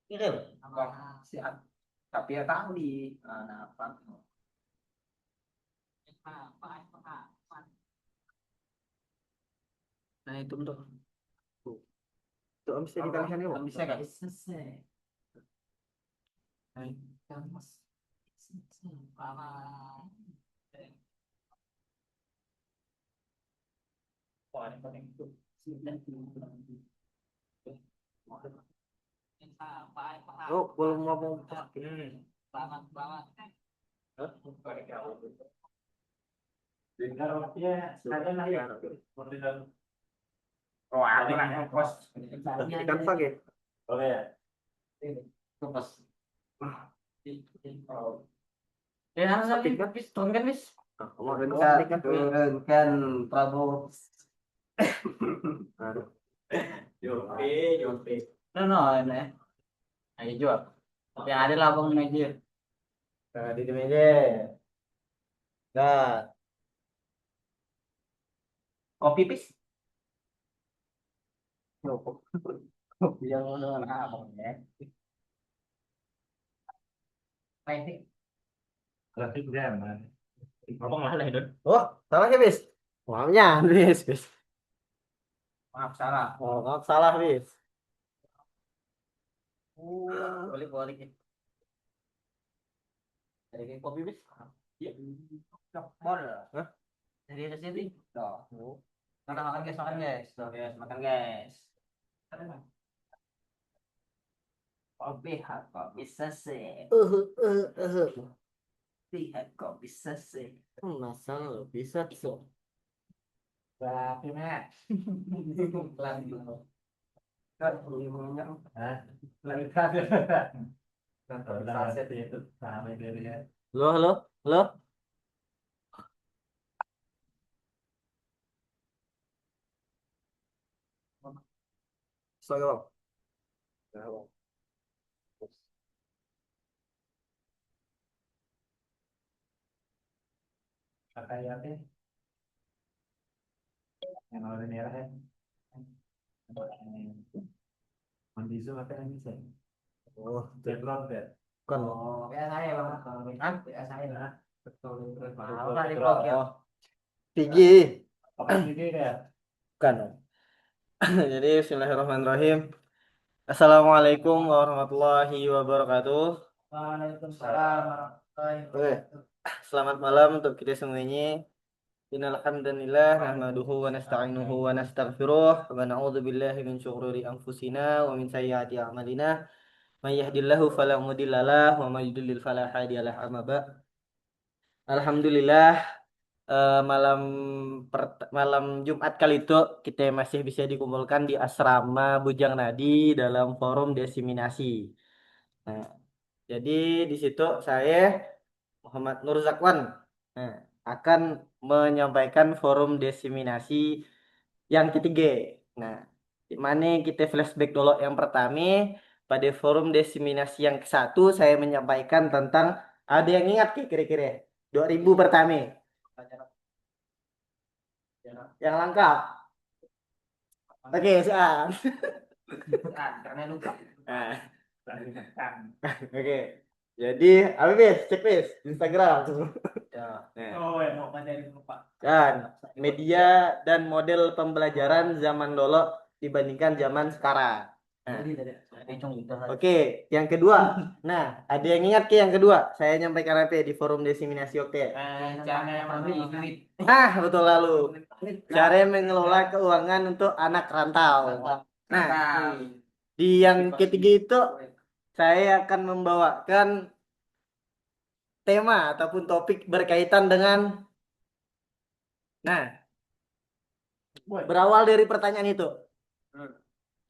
Iril, siap. Tapi ya tahu di apa? Nah itu untuk tuh bisa dikalikan ya, bisa guys. Wah, ini penting tuh. Oh, belum ngomong pakai. Oh, ada lah pos. Ikan pakai. Oke ya. Itu pas. Ya, harus kan bis, turun kan bis. Kan Prabowo. Jopi, Jopi. No, ini. Ayo jual. Tapi ada lah bang meja. Di meja. Nah, kopi pis. Kopi yang mana abang ya? Baik. Grafik dia mana? Abang lah lah itu. Oh, salah ya bis. Maafnya bis, bis. Maaf salah. Oh, maaf salah bis. Boleh boleh. Jadi kopi bis. Iya. Boleh. Hah? Jadi ke sini. Tuh. Makan makan guys, makan guys. Tuh guys, makan guys. Kopi kok bisa sih. Lihat kok bisa sih. Masa lo bisa tuh. Berapa mek? Pelan dulu. Kan minyak. Hah? Pelan kan. Saset itu sama dari ya. Halo, halo, halo. Sorry, Bang. Ya, Bang. Pakai apa? Yang warna merah ya. Mandi itu apa yang bisa? Oh, Teflon ya. Kan. Oh, kayak saya bang. Kan? Kayak saya lah. Betul. Mau lah di blok ya. Tinggi. Apa tinggi ya? Kan. Jadi Bismillahirrahmanirrahim. Assalamualaikum warahmatullahi wabarakatuh. Waalaikumsalam warahmatullahi wabarakatuh. Selamat malam untuk kita semuanya. Innal hamdalillah nahmaduhu wa nasta'inuhu wa nastaghfiruh wa na'udzu billahi min syururi anfusina wa min sayyiati a'malina. May yahdihillahu fala mudhillalah wa may yudlil fala hadiyalah. Amma ba'd. Alhamdulillah, malam Jumat kali itu kita masih bisa dikumpulkan di asrama Bujang Nadi dalam forum desiminasi. Nah, jadi di situ saya Muhammad Nur Zakwan, nah, akan menyampaikan forum desiminasi yang ketiga. Nah, di mana kita flashback dulu yang pertama, pada forum desiminasi yang ke-1 saya menyampaikan tentang, ada yang ingat kira-kira 2000 pertama yang lengkap. Oke, siap. Karena lupa. Nah. Oke. Jadi, apa bis? Cek bis Instagram. Ya. Oh, ya, mau dari lupa. Dan media dan model pembelajaran zaman dulu dibandingkan zaman sekarang. Nah. Oke, yang kedua. Nah, ada yang ingat ke yang kedua? Saya nyampaikan apa di forum desiminasi oke. Cara membeli duit. Ah, betul lalu. Cara mengelola keuangan untuk anak rantau. Nah, di yang ketiga itu saya akan membawakan tema ataupun topik berkaitan dengan, nah, berawal dari pertanyaan itu.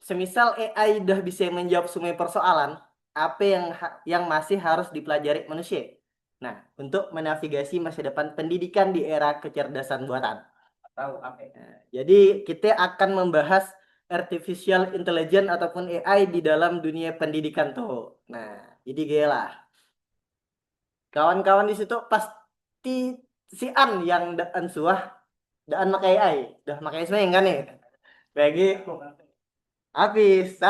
Semisal AI udah bisa menjawab semua persoalan, apa yang masih harus dipelajari manusia? Nah, untuk menavigasi masa depan pendidikan di era kecerdasan buatan. Tahu apa? Nah, jadi kita akan membahas artificial intelligence ataupun AI di dalam dunia pendidikan tuh. Nah, jadi gila lah. Kawan-kawan di situ pasti si An yang daan suah, daan pakai AI, dah pakai semuanya enggak nih? Bagi Habis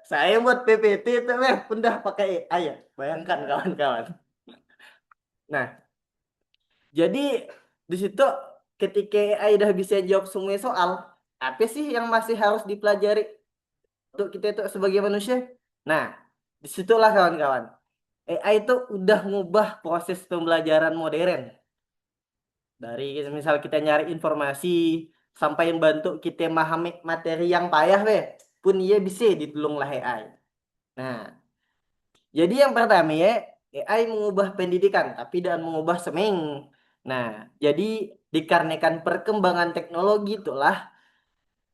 saya buat PPT itu udah pakai AI ya. Bayangkan kawan-kawan. Nah, jadi di situ ketika AI udah bisa jawab semua soal, apa sih yang masih harus dipelajari untuk kita itu sebagai manusia? Nah, disitulah kawan-kawan. AI itu udah ngubah proses pembelajaran modern. Dari misal kita nyari informasi sampai membantu kita memahami materi yang payah pun ia bisa ditolong lah AI. Nah, jadi yang pertama ya, AI mengubah pendidikan tapi dan mengubah semeng. Nah, jadi dikarenakan perkembangan teknologi itulah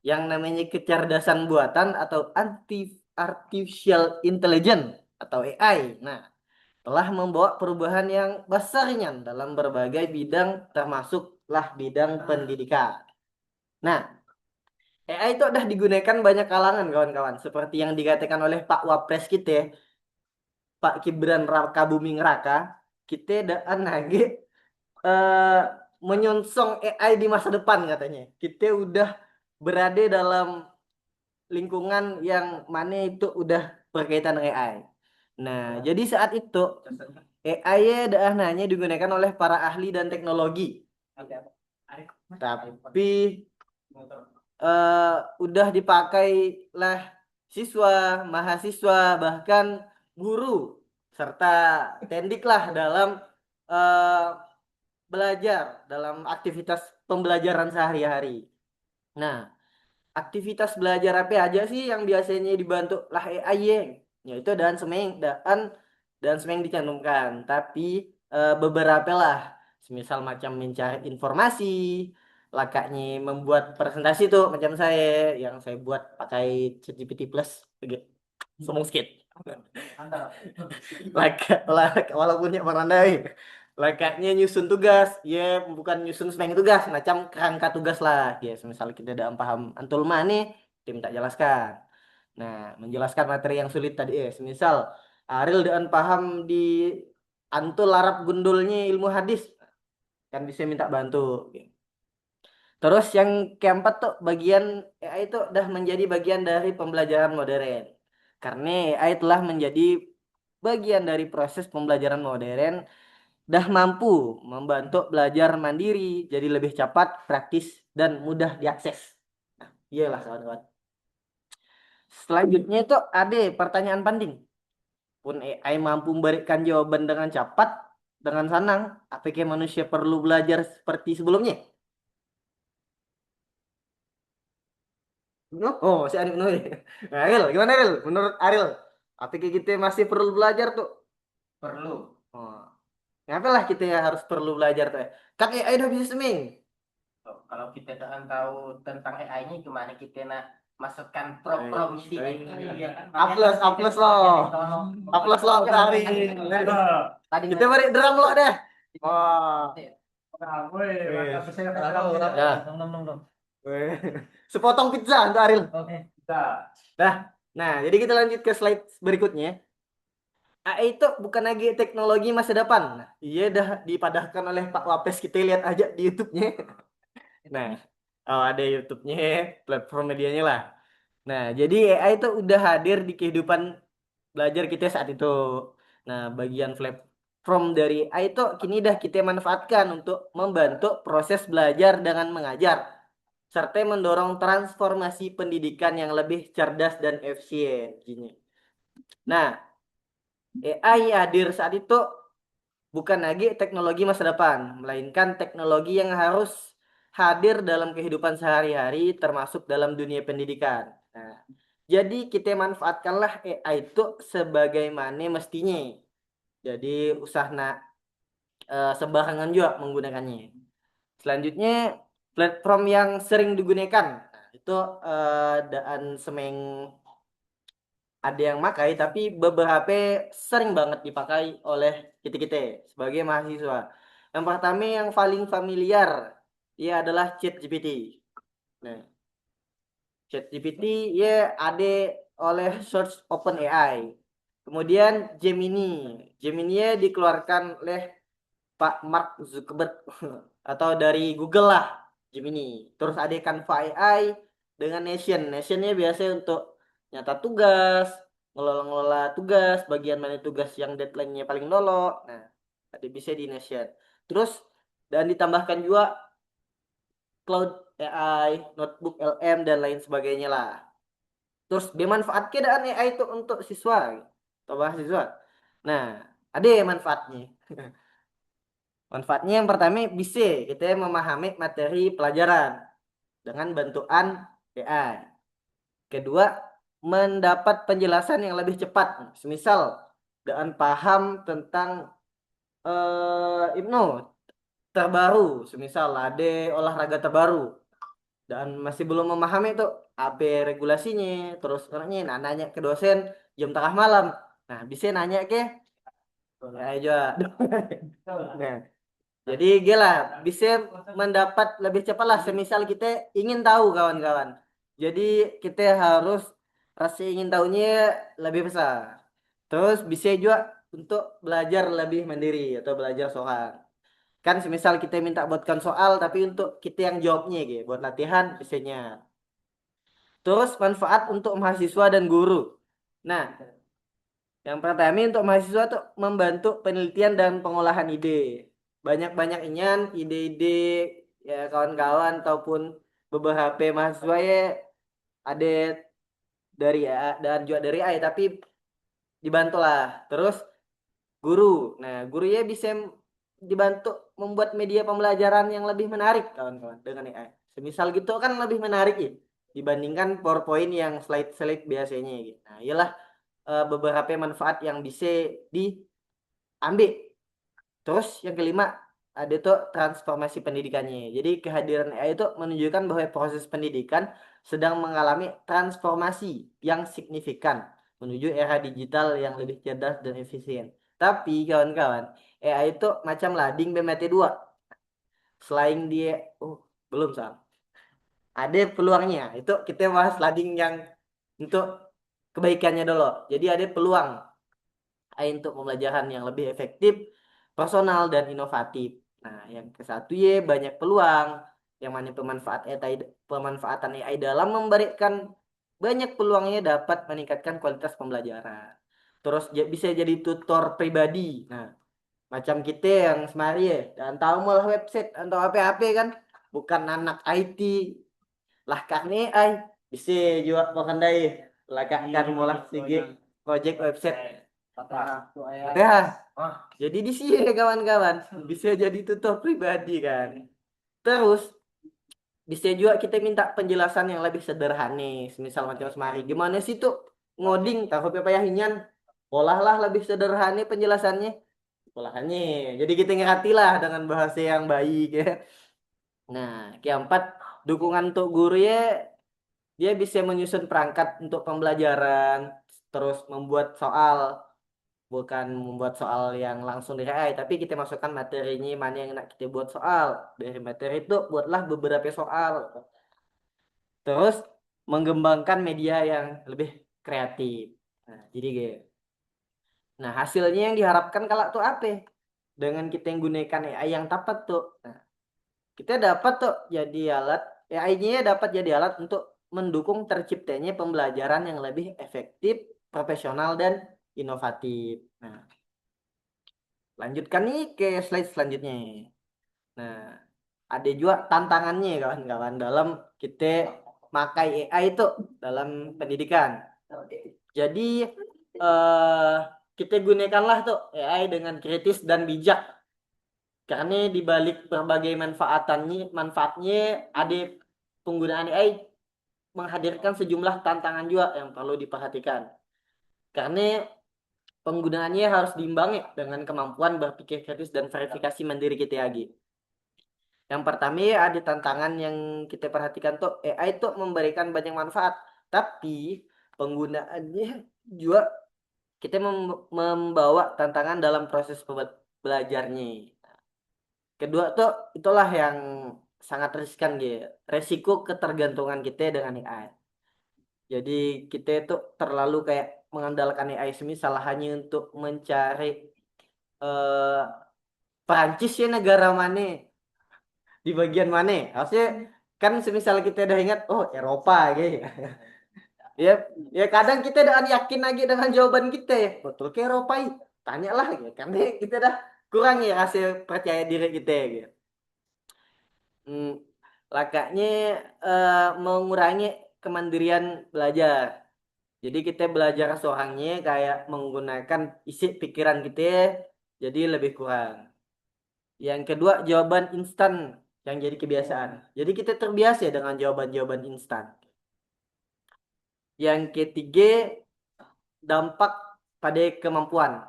yang namanya kecerdasan buatan atau artificial intelligence atau AI. Nah, telah membawa perubahan yang besarnya dalam berbagai bidang termasuklah bidang pendidikan. Nah, AI itu sudah digunakan banyak kalangan kawan-kawan seperti yang dikatakan oleh Pak Wapres kita, Pak Gibran Raka Buming Raka, kita daan lagi eh, menyongsong AI di masa depan katanya. Kita udah berada dalam lingkungan yang mana itu udah berkaitan dengan AI. Nah, jadi saat itu AI dah hanya digunakan oleh para ahli dan teknologi. Tapi eh, udah dipakai lah siswa, mahasiswa, bahkan guru serta tendik lah dalam eh, belajar dalam aktivitas pembelajaran sehari-hari. Nah, aktivitas belajar apa aja sih yang biasanya dibantu lah AI yaitu dan semeng dicantumkan tapi beberapa lah semisal macam mencari informasi lakaknya membuat presentasi tuh macam saya yang saya buat pakai ChatGPT Plus sombong sedikit walaupun ya merandai lakaknya nyusun tugas ya bukan nyusun semeng tugas macam kerangka tugas lah ya misal kita udah paham antul nih tim tak jelaskan nah menjelaskan materi yang sulit tadi misal Aril dan paham di antul larap gundulnya ilmu hadis kan bisa minta bantu. Terus yang keempat tuh bagian AI itu udah menjadi bagian dari pembelajaran modern. Karena AI telah menjadi bagian dari proses pembelajaran modern, dah mampu membantu belajar mandiri, jadi lebih cepat, praktis, dan mudah diakses. Nah, iyalah kawan-kawan. Selanjutnya itu ada pertanyaan banding. Pun AI mampu memberikan jawaban dengan cepat, dengan senang, apakah manusia perlu belajar seperti sebelumnya? Oh, si Arif Nuh. Nah, Aril, gimana Aril? Menurut Aril, apakah kita masih perlu belajar tuh? Perlu. Oh, ngapain kita ya harus perlu belajar tuh? Kan AI udah bisa seming. Oh, kalau kita tak tahu tentang AI-nya gimana kita nak masukkan Eh, prompt di eh. AI ya kan? Upload lo. Upload lo dari. Tadi Kita beri drum lo deh. Wah. weh, Wih. ya. Wih. Sepotong pizza untuk Aril. Oke, bisa. Dah. Nah, jadi kita lanjut ke slide berikutnya. AI itu bukan lagi teknologi masa depan. Nah, iya dah dipadahkan oleh Pak Wapes kita lihat aja di YouTube-nya. Nah, oh ada YouTube-nya, platform medianya lah. Nah, jadi AI itu udah hadir di kehidupan belajar kita saat itu. Nah, bagian platform dari AI itu kini dah kita manfaatkan untuk membantu proses belajar dengan mengajar, serta mendorong transformasi pendidikan yang lebih cerdas dan efisien. Gini. Nah, AI hadir saat itu bukan lagi teknologi masa depan, melainkan teknologi yang harus hadir dalam kehidupan sehari-hari, termasuk dalam dunia pendidikan. Nah, jadi kita manfaatkanlah AI itu sebagaimana mestinya. Jadi usah sembarangan juga menggunakannya. Selanjutnya platform yang sering digunakan. Nah, itu daan semeng ada yang makai tapi beberapa sering banget dipakai oleh kita-kita sebagai mahasiswa. Yang pertama yang paling familiar ya adalah ChatGPT. Nah, ChatGPT ya ada oleh Search OpenAI. Kemudian Gemini. Gemini ya dikeluarkan oleh Pak Mark Zuckerberg atau dari Google lah Gemini. Terus ada Canva AI dengan Nation. Nationnya biasanya untuk nyata tugas, ngelola-ngelola tugas, bagian mana tugas yang deadline-nya paling nolok. Nah, tadi bisa di Nation. Terus dan ditambahkan juga Cloud AI, Notebook LM dan lain sebagainya lah. Terus dimanfaatkan dan AI itu untuk siswa, atau mahasiswa. Nah, ada manfaatnya. Manfaatnya yang pertama bisa kita memahami materi pelajaran dengan bantuan AI. Kedua, mendapat penjelasan yang lebih cepat. Semisal dengan paham tentang IPNO terbaru, semisal ada olahraga terbaru dan masih belum memahami itu apa regulasinya, terus orangnya nanya ke dosen jam tengah malam. Nah, bisa nanya ke juga. Nah, jadi gila bisa mendapat lebih cepat lah semisal kita ingin tahu kawan-kawan. Jadi kita harus rasa ingin tahunya lebih besar. Terus bisa juga untuk belajar lebih mandiri atau belajar soal. Kan semisal kita minta buatkan soal tapi untuk kita yang jawabnya gitu, buat latihan biasanya. Terus manfaat untuk mahasiswa dan guru. Nah, yang pertama untuk mahasiswa tuh membantu penelitian dan pengolahan ide. Banyak-banyak inyan ide-ide ya kawan-kawan ataupun beberapa mahasiswa ya ada dari A dan juga dari AI tapi dibantu lah. Terus guru. Nah, guru ya bisa dibantu membuat media pembelajaran yang lebih menarik kawan-kawan dengan AI. Semisal gitu kan lebih menarik ya dibandingkan PowerPoint yang slide-slide biasanya gitu. Nah, iyalah beberapa manfaat yang bisa diambil. Terus yang kelima ada tuh transformasi pendidikannya. Jadi kehadiran AI itu menunjukkan bahwa proses pendidikan sedang mengalami transformasi yang signifikan menuju era digital yang lebih cerdas dan efisien. Tapi kawan-kawan, AI itu macam lading BMT2. Selain dia, belum Sal. Ada peluangnya. Itu kita bahas lading yang untuk kebaikannya dulu. Jadi ada peluang AI untuk pembelajaran yang lebih efektif, personal dan inovatif. Nah, yang ke satu ya banyak peluang yang mana pemanfaatan AI dalam memberikan banyak peluangnya dapat meningkatkan kualitas pembelajaran. Terus bisa jadi tutor pribadi. Nah, macam kita yang semari ya, dan tahu malah website atau apa-apa kan, bukan anak IT lah karena AI bisa juga pandai lah kan mulai segi project website. Ya, jadi di sini kawan-kawan bisa jadi tutor pribadi kan. Terus bisa juga kita minta penjelasan yang lebih sederhana, misal macam semari. Gimana sih tuh ngoding, tahu apa ya hinyan? Olahlah lebih sederhana penjelasannya. Olahannya. Jadi kita ngerti lah dengan bahasa yang baik ya. Nah, keempat, dukungan untuk guru ya, dia bisa menyusun perangkat untuk pembelajaran, terus membuat soal, bukan membuat soal yang langsung dari AI, tapi kita masukkan materinya mana yang nak kita buat soal. Dari materi itu buatlah beberapa soal. Terus mengembangkan media yang lebih kreatif. Nah, jadi gitu. Nah, hasilnya yang diharapkan kalau tuh apa? Dengan kita yang gunakan AI yang tepat tuh. Nah, kita dapat tuh jadi alat, AI-nya dapat jadi alat untuk mendukung terciptanya pembelajaran yang lebih efektif, profesional, dan inovatif. Nah, lanjutkan nih ke slide selanjutnya. Nah, ada juga tantangannya kawan-kawan dalam kita pakai AI itu dalam pendidikan. Jadi eh kita gunakanlah tuh AI dengan kritis dan bijak. Karena di balik berbagai manfaatnya ada penggunaan AI menghadirkan sejumlah tantangan juga yang perlu diperhatikan. Karena penggunaannya harus diimbangi dengan kemampuan berpikir kritis dan verifikasi mandiri kita lagi. Yang pertama ada tantangan yang kita perhatikan tuh AI itu memberikan banyak manfaat, tapi penggunaannya juga kita membawa tantangan dalam proses belajarnya. Kedua tuh itulah yang sangat riskan gitu. Resiko ketergantungan kita dengan AI. Jadi kita itu terlalu kayak mengandalkan AI semisal hanya untuk mencari eh Perancis ya negara mana di bagian mana? Harusnya kan semisal kita udah ingat oh Eropa gitu. Ya, ya kadang kita udah yakin lagi dengan jawaban kita ya. Betul ke Eropa ya? Tanyalah gitu. Karena kita udah kurang ya hasil percaya diri kita gitu. Hmm, Lakaknya mengurangi kemandirian belajar. Jadi kita belajar seorangnya kayak menggunakan isi pikiran kita jadi lebih kurang. Yang kedua jawaban instan yang jadi kebiasaan. Jadi kita terbiasa dengan jawaban-jawaban instan. Yang ketiga dampak pada kemampuan.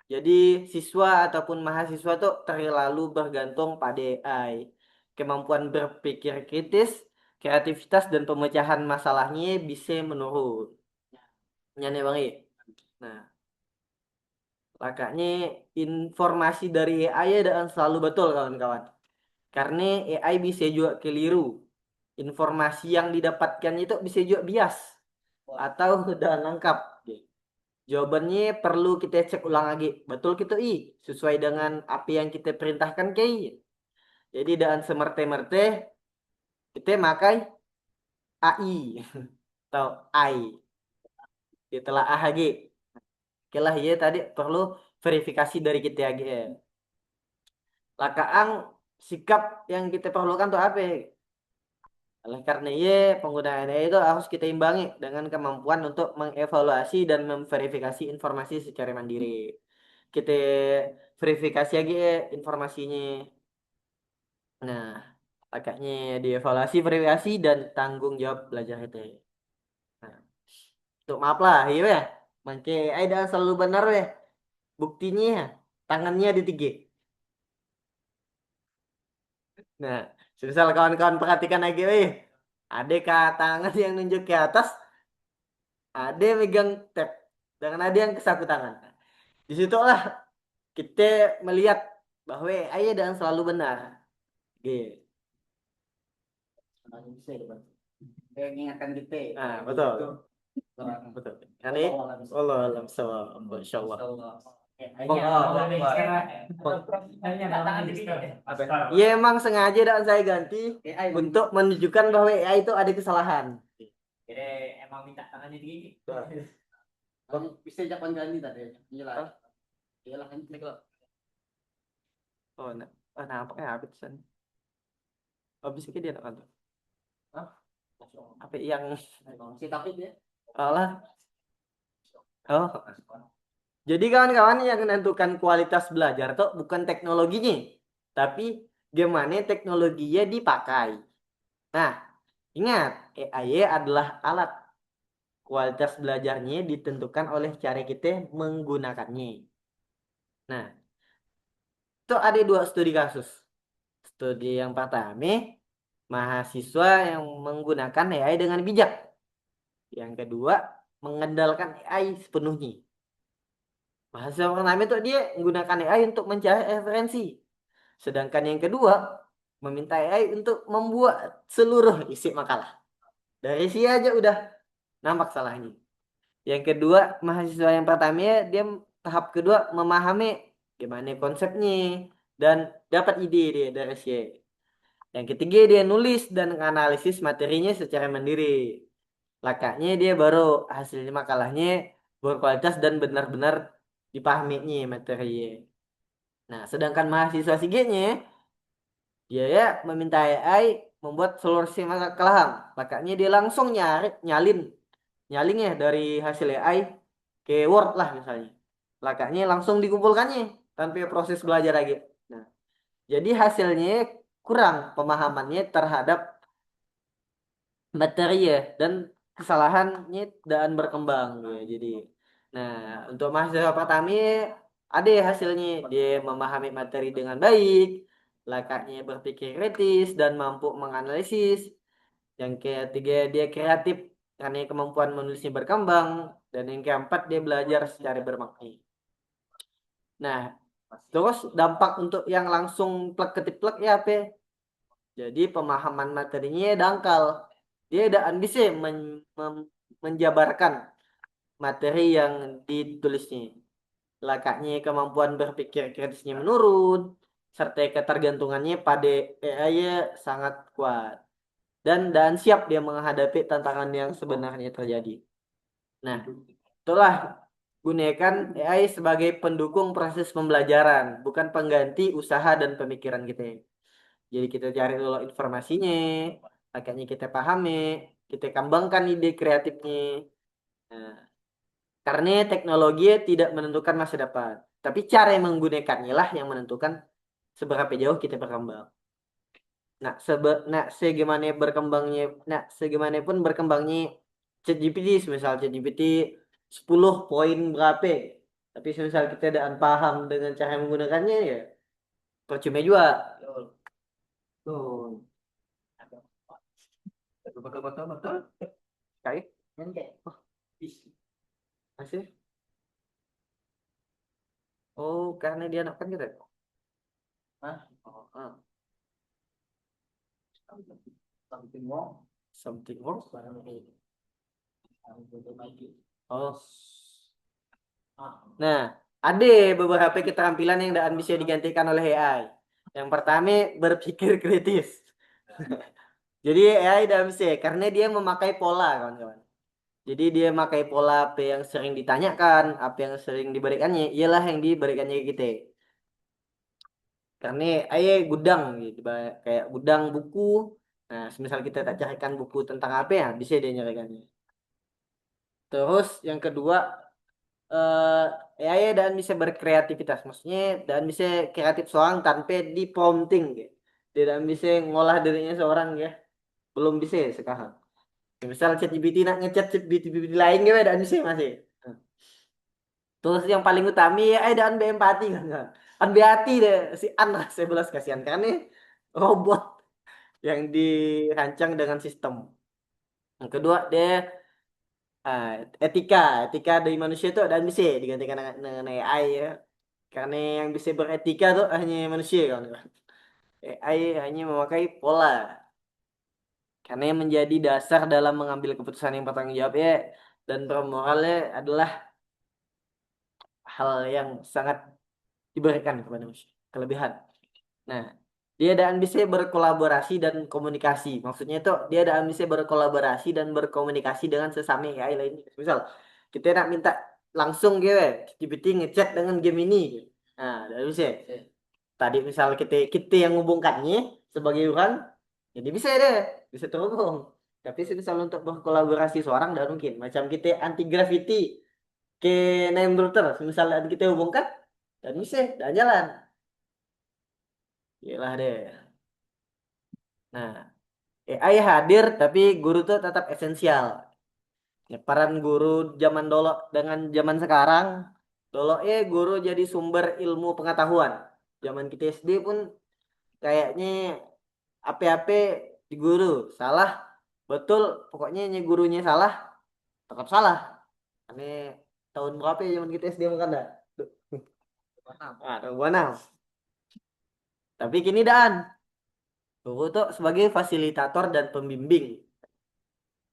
Jadi siswa ataupun mahasiswa tuh terlalu bergantung pada AI. Kemampuan berpikir kritis, kreativitas dan pemecahan masalahnya bisa menurun. Nyane Bang I. Nah, makanya informasi dari AI dan selalu betul kawan-kawan. Karena AI bisa juga keliru. Informasi yang didapatkan itu bisa juga bias atau tidak lengkap. Jawabannya perlu kita cek ulang lagi. Betul gitu sesuai dengan apa yang kita perintahkan Jadi dengan semerte-merte kita pakai AI atau AI. Setelah AHG. Oke lah ya tadi perlu verifikasi dari kita lagi ya. Lakaang sikap yang kita perlukan tuh apa? Oleh karena penggunaan AI itu harus kita imbangi dengan kemampuan untuk mengevaluasi dan memverifikasi informasi secara mandiri. Kita verifikasi lagi informasinya. Nah, agaknya dievaluasi, verifikasi, dan tanggung jawab belajar itu. Nah, untuk maaf lah, iya ya. Mangke AI dah selalu benar ya. Buktinya tangannya di tiga. Nah, misal kawan-kawan perhatikan lagi, ada tangan yang nunjuk ke atas, ada yang megang tab, dan ada yang kesapu tangan. Di situlah kita melihat bahwa AI dan selalu benar. Gitu. Bisa ya, Bang. Kayak mengingatkan kita. Ah, betul. Betul. Kali Allah alam sawab. Masyaallah. Ya emang sengaja dan saya ganti untuk menunjukkan bahwa AI itu ada kesalahan. Jadi emang minta tangannya digigit. Bang, bisa jangan ganti tadi. Iyalah. Iyalah kan klik lo. Oh, nampaknya habis kan. Habis ke dia kan. Hah? Apa yang si tapi dia? Alah. Oh. Jadi kawan-kawan yang menentukan kualitas belajar tuh bukan teknologinya, tapi gimana teknologinya dipakai. Nah, ingat, AI adalah alat. Kualitas belajarnya ditentukan oleh cara kita menggunakannya. Nah, itu ada dua studi kasus. Studi yang pertama, mahasiswa yang menggunakan AI dengan bijak. Yang kedua, mengandalkan AI sepenuhnya. Mahasiswa pertama itu dia menggunakan AI untuk mencari referensi. Sedangkan yang kedua, meminta AI untuk membuat seluruh isi makalah. Dari sini aja udah nampak salahnya. Yang kedua, mahasiswa yang pertama dia tahap kedua memahami gimana konsepnya dan dapat ide dia dari sini. Yang ketiga dia nulis dan analisis materinya secara mandiri. Lakaknya dia baru hasilnya makalahnya berkualitas dan benar-benar dipahaminya materinya. Nah, sedangkan mahasiswa sigenya dia ya meminta AI membuat solusi masalah. Makanya dia langsung nyalin ya dari hasil AI ke Word lah misalnya. Lakaknya langsung dikumpulkannya tanpa proses belajar lagi. Nah, jadi hasilnya kurang pemahamannya terhadap materi ya dan kesalahannya dan berkembang ya. Jadi, nah untuk mahasiswa pertama ada hasilnya dia memahami materi dengan baik, lakaknya berpikir kritis dan mampu menganalisis. Yang ketiga dia kreatif karena kemampuan menulisnya berkembang dan yang keempat dia belajar secara bermakna. Nah, terus dampak untuk yang langsung plek ketik plek ya apa? Jadi pemahaman materinya dangkal. Dia tidak bisa menjabarkan materi yang ditulisnya. Lakaknya kemampuan berpikir kritisnya menurun, serta ketergantungannya pada AI sangat kuat. dan siap dia menghadapi tantangan yang sebenarnya terjadi. Nah, itulah gunakan AI sebagai pendukung proses pembelajaran, bukan pengganti usaha dan pemikiran kita. Jadi kita cari dulu informasinya, akhirnya kita pahami, kita kembangkan ide kreatifnya. Nah, karena teknologi tidak menentukan masa depan, tapi cara yang menggunakannya lah yang menentukan seberapa jauh kita berkembang. Segimana berkembangnya, segimanapun berkembangnya ChatGPT, misal ChatGPT 10 poin berapa, tapi misal kita tidak paham dengan cara menggunakannya ya percuma juga. Tuh, betul betul betul betul. Kayak oh, masih. Oh, karena dia anak kan gitu. Hah? Oh, something wrong. Something wrong. Oh. Nah, ada beberapa keterampilan yang tidak bisa digantikan oleh AI. Yang pertama, berpikir kritis. Jadi AI tidak bisa, karena dia memakai pola, kawan-kawan. Jadi dia memakai pola apa yang sering ditanyakan, apa yang sering diberikannya, ialah yang diberikannya ke kita. Karena AI gudang gitu, kayak gudang buku. Nah, semisal kita tak carikan buku tentang apa ya, bisa dia nyarikannya. Terus yang kedua, AI dan bisa berkreativitas, maksudnya dan bisa kreatif seorang tanpa di prompting gitu. Dia dan bisa ngolah dirinya seorang ya, belum bisa sekarang. Ya, misal ChatGPT nak ngechat ChatGPT lain gitu dan bisa masih. Terus yang paling utama ya dan empati kan. An hati deh si An lah saya belas kasihan karena ini robot yang dirancang dengan sistem. Yang kedua dia ah, etika, etika dari manusia itu dan bisa digantikan dengan AI ya. Karena yang bisa beretika tuh hanya manusia kan. AI hanya memakai pola. Karena yang menjadi dasar dalam mengambil keputusan yang bertanggung jawab ya dan bermoralnya adalah hal yang sangat diberikan kepada manusia. Kelebihan. Nah, dia dan bisa berkolaborasi dan komunikasi. Maksudnya itu dia dan bisa berkolaborasi dan berkomunikasi dengan sesama AI lainnya. Misal kita nak minta langsung gitu, GPT ngechat dengan Gemini. Nah, dari bisa. Tadi misal kita yang menghubungkannya sebagai orang, jadi bisa deh, bisa terhubung. Tapi misal untuk berkolaborasi seorang tidak mungkin. Macam kita anti gravity ke name router, misalnya kita hubungkan, dan bisa, dan jalan. Yalah deh. Nah, AI hadir tapi guru tuh tetap esensial. Ya, peran guru zaman dulu dengan zaman sekarang, dulu guru jadi sumber ilmu pengetahuan. Zaman kita SD pun kayaknya apa-apa di guru salah, betul, pokoknya gurunya salah, tetap salah. Ini tahun berapa ya zaman kita SD makan dah? Ah, 2006. Tapi kini dan guru tuh sebagai fasilitator dan pembimbing.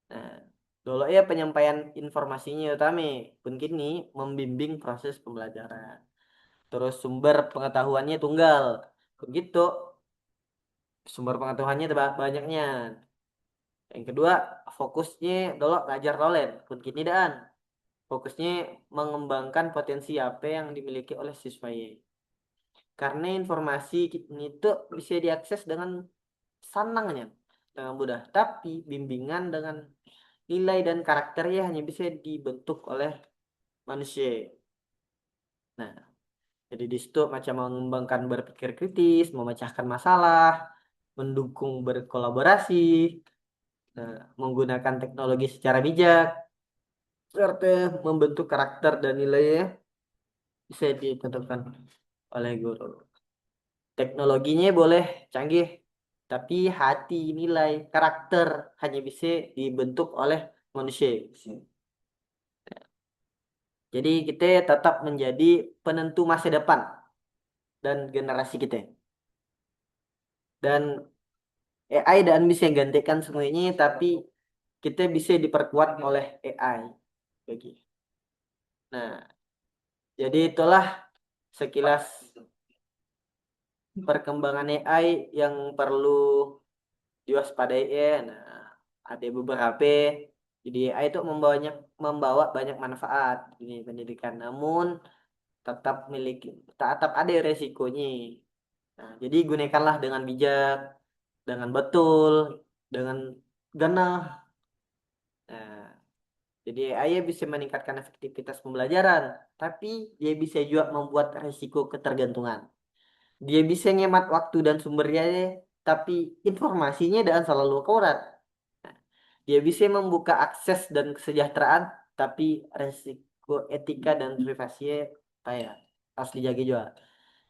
Nah, dulu ya penyampaian informasinya utama, pun kini membimbing proses pembelajaran. Terus sumber pengetahuannya tunggal. Begitu, sumber pengetahuannya banyaknya. Yang kedua, fokusnya dulu ngajar tolen. Pun kini dan fokusnya mengembangkan potensi apa yang dimiliki oleh siswanya. Karena informasi ini tuh bisa diakses dengan senangnya, dengan mudah. Tapi bimbingan dengan nilai dan karakternya hanya bisa dibentuk oleh manusia. Nah, jadi di situ macam mengembangkan berpikir kritis, memecahkan masalah, mendukung berkolaborasi, nah, menggunakan teknologi secara bijak, serta membentuk karakter dan nilainya bisa ditentukan oleh guru. Teknologinya boleh canggih, tapi hati, nilai, karakter hanya bisa dibentuk oleh manusia. Jadi kita tetap menjadi penentu masa depan dan generasi kita. Dan AI dan bisa gantikan semuanya, tapi kita bisa diperkuat oleh AI. Bagi. Nah, jadi itulah sekilas perkembangan AI yang perlu diwaspadai ya. Nah, ada beberapa. Jadi AI itu membawa banyak manfaat ini pendidikan, namun tetap ada resikonya. Nah, jadi gunakanlah dengan bijak, dengan betul, dengan genah. Nah, jadi AI bisa meningkatkan efektivitas pembelajaran, tapi dia bisa juga membuat resiko ketergantungan. Dia bisa ngemat waktu dan sumbernya, tapi informasinya dan selalu akurat. Dia bisa membuka akses dan kesejahteraan, tapi resiko etika dan privasinya kayak harus dijaga juga.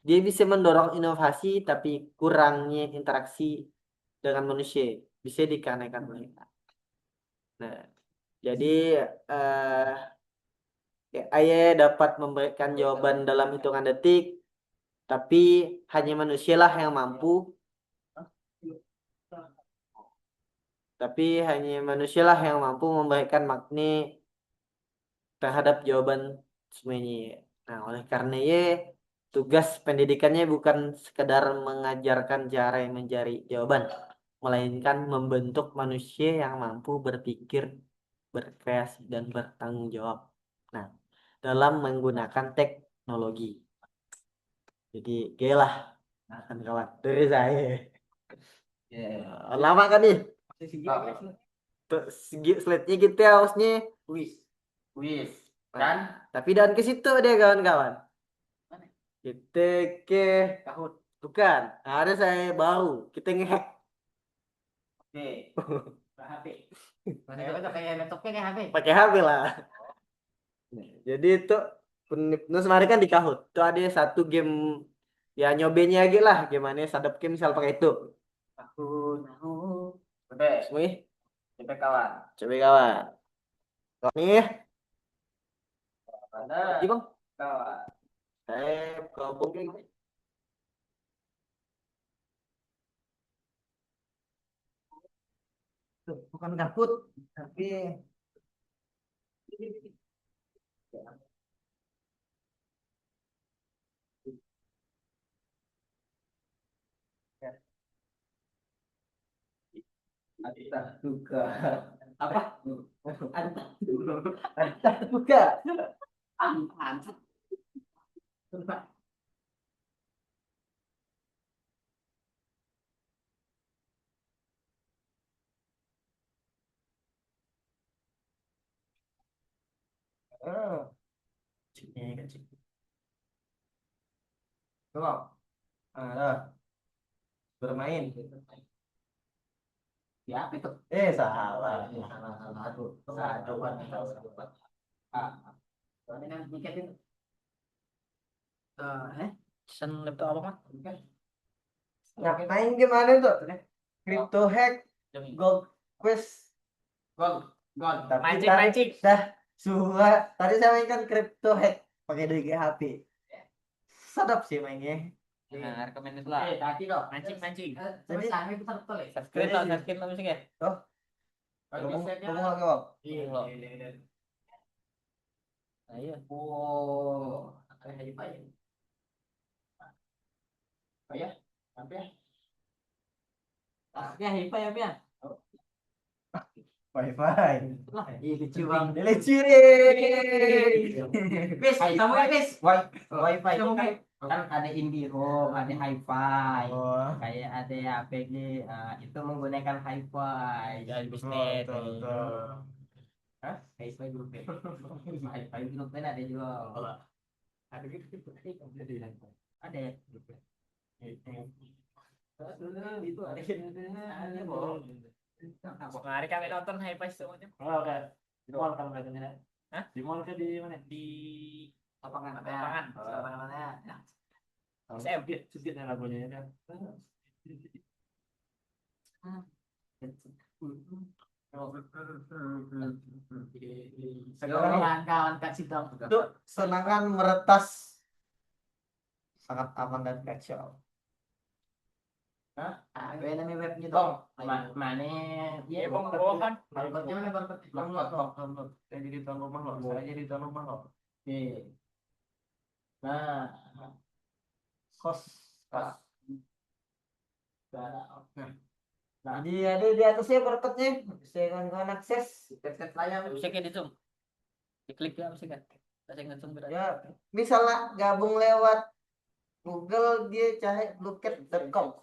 Dia bisa mendorong inovasi, tapi kurangnya interaksi dengan manusia bisa dikarenakan mereka. Nah, jadi AI dapat memberikan jawaban dalam hitungan detik, tapi hanya manusialah yang mampu, memberikan makna terhadap jawaban semuanya. Nah, oleh karena tugas pendidikannya bukan sekedar mengajarkan cara mencari jawaban, melainkan membentuk manusia yang mampu berpikir, berkreasi, dan bertanggung jawab. Nah, dalam menggunakan teknologi. Jadi, oke lah, kawan dari saya. Lama kan nih? Segi slide-nya gitu ya, harusnya. Wis. Wis. Nah, Kan? tapi dan ke situ dia kawan-kawan. Mana? Kita ke Kahut. bukan. Ada saya baru. Kita ngehack. Oke. HP. Kayak pakai laptopnya kayak HP. Pakai HP lah. Jadi itu Nus kemarin kan di Kahoot. Itu ada satu game ya nyobainnya aja lah gimana sadap game misal pakai itu. Aku. Oke. Semua Coba kawan. coba kawan. Nih, Ada. lagi bang. Kawan. Saya gabung ini. Tuh, bukan Kahut, tapi Anta juga. Apa? Anta. Anta juga. Anta. Oh, Ceknya kan cek. coba. Ah, bermain. Ya, apa itu? Salah. Salah. Aduh, coba. Ah, ini kan tiket itu. Pesan laptop apa mah? Ngapain gimana tuh? Crypto hack, gold quest, gold, gold. Tapi Mancing, tadi mancing. dah suara. Tadi saya mainkan crypto hack pakai DGHP. Sedap sih mainnya. Nah, recommended lah. Kaki dong. Mancing, mancing. Jadi sampai betul ya. Subscribe lah, subscribe lah musiknya. Oh, kamu lagi bang? Iya. Nah, iya. Oh, kayak apa ya? Apa ya? Apa ya? Ya, apa ya, Pian? Wifi. Lah, ini lucu bang. Lucu deh. Bis, kamu ya bis. Wifi itu kan ada IndiHome, ada HiFi. Oh. Kayak ada APG, itu menggunakan HiFi. Ya, bisnet. Hah? HiFi grup ya. HiFi grup kan ada juga. Ada gitu. Ada ya. Itu ada boh. Kemarin kami nonton Hi-Fi semuanya. Oh, oke. Di mall kamu katanya. Hah? Di mall ke di mana? Di Lapangan. lapangan. Lapangan mana? SM. Sedikit lagunya ya. Sekarang kawan kasih dong. Itu senangan meretas sangat aman dan kacau. Gue namanya webnya dong. Mana? Ya, bang, bawahan. Barcode-nya mana barcode? Download. Saya jadi tuan rumah loh. Saya jadi tuan rumah loh. Oke. Nah, kos. Nah, Jadi ada di atasnya berikutnya bisa kawan akses tes layar. Bisa kayak di zoom, diklik ya bisa kan? Saya nge-zoom berarti. Ya, misalnya gabung lewat Google dia cari bluecat.com.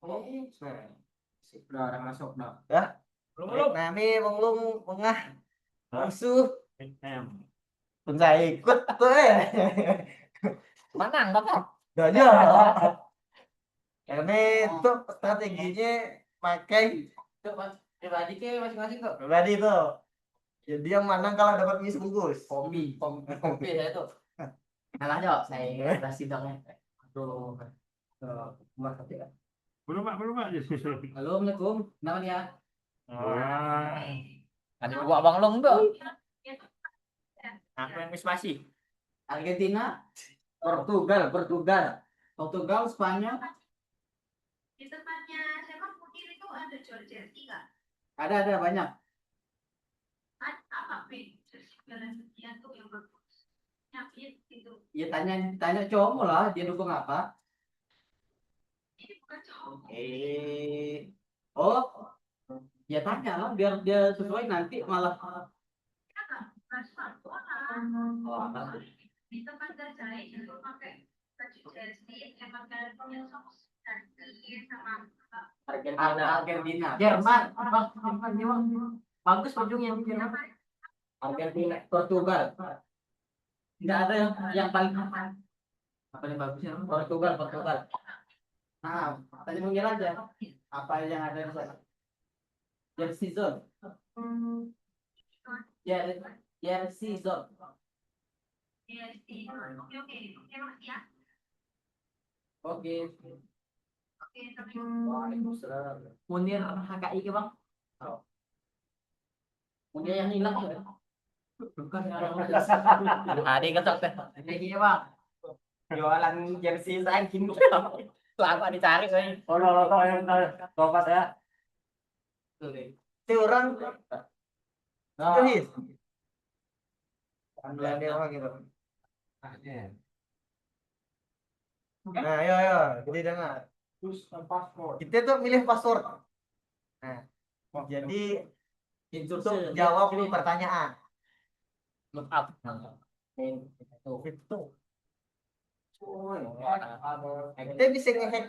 Udah orang masuk dah. Ya, Belum. nah ini belum pengah musuh. Pun saya ikut tuh Menang bapak. Gak aja. Ini tuh strateginya pakai Itu pribadi ke masing-masing tuh. pribadi tuh. Jadi yang menang kalau dapat mie sebungkus. Kopi saya tuh. Kalah dong, saya kasih dongnya. Aduh. Mas tapi kan. Belum Mak, belum Mak. Assalamualaikum. Nama dia? Wah. Ada dua Bang Long tuh. Aku yang spasi. Argentina, Portugal, Spanyol. Di tempatnya siapa Putih itu ada Georgia nggak? Ada banyak. Apa dia tuh yang bagus? Nyapin gitu. Ya tanya cowok lah, dia dukung apa? Ini bukan cowok. Oh, ya tanya lah, biar dia sesuai nanti malah. Kenapa? Bukan suatu orang. Oh, apa? Di tempat kerja itu pakai baju jersey, emang kan yang sama sama Argentina, Jerman, bagus bajunya Jerman. Argentina, Portugal. Tidak ada yang paling apa yang bagusnya? Portugal. Nah, tadi mungkin aja apa yang ada di sana. Jersey zone. Jersey zone. jersey. Oke, Mas ya. Oke. Oke, tapi Waalaikumsalam. Munir HKI ke bang? Munir yang hilang ya? Bukan ada ketok teh. Ini bang. Jualan jersey saking lama dicari nih. Oh, lo yang topat ya. Itu orang Nah, tulis. Ambil dia orang gitu. Nah, ayo, jadi dengar. Kita tuh milih password. Nah, jadi untuk jawab pertanyaan. look up. Itu. Kita bisa ngehack.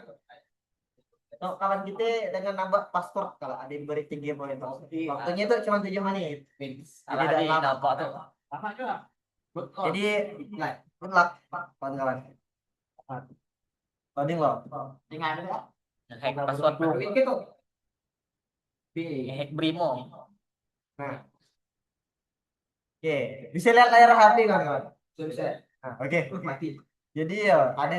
Kalau kawan kita dengan nambah password kalau ada yang beri 3 poin. Waktunya itu cuma 7 menit. Jadi dari nampak tuh. Apa juga? Jadi, nah, good luck, kawan-kawan. Coding loh. Ingat ya? Hack password Gitu. hack Brimo. Nah, oke, bisa lihat layar HP kawan-kawan. Bisa. Nah, oke. Mati. Jadi ya ada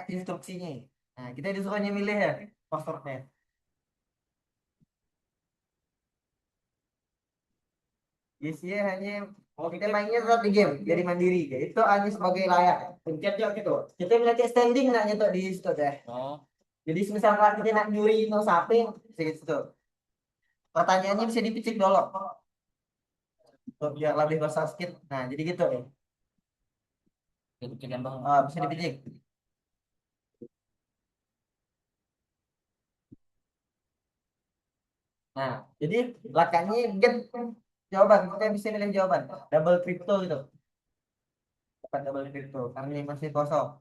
instruksinya. Nah, kita disuruh milih ya passwordnya. Isinya hanya kita mainnya tetap di game, jadi mandiri. Itu hanya sebagai layar. Pencet ya gitu. Kita melihat standing nak nyetok di situ deh. Oh. Jadi misalkan kita nak nyuri no sapi, gitu. Pertanyaannya bisa dipicik dulu. Biar lebih besar sedikit. Nah, jadi gitu ya. Itu kan bang. Bisa dipicik. Nah, jadi belakangnya get jawaban. Kita bisa milih jawaban. Double crypto gitu. Dapat double crypto. Karena ini masih kosong.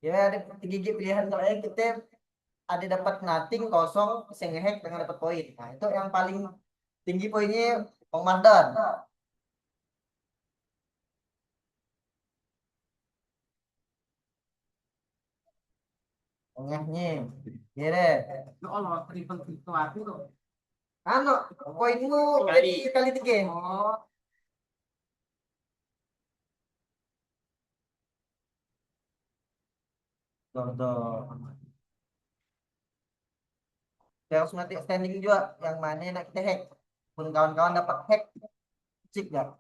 Ya ada 3 pilihan kalau yang kita ada dapat nothing kosong, bisa ngehack dengan dapat poin. Nah, itu yang paling tinggi poinnya Pengmandan. Tengahnya. Ya deh. Ya Allah, triple itu aku tuh. Anu, poinmu jadi kali 3. Oh. Tuh. Harus mati standing juga yang mana nak kita hack. Pun kawan-kawan dapat hack, cik gak?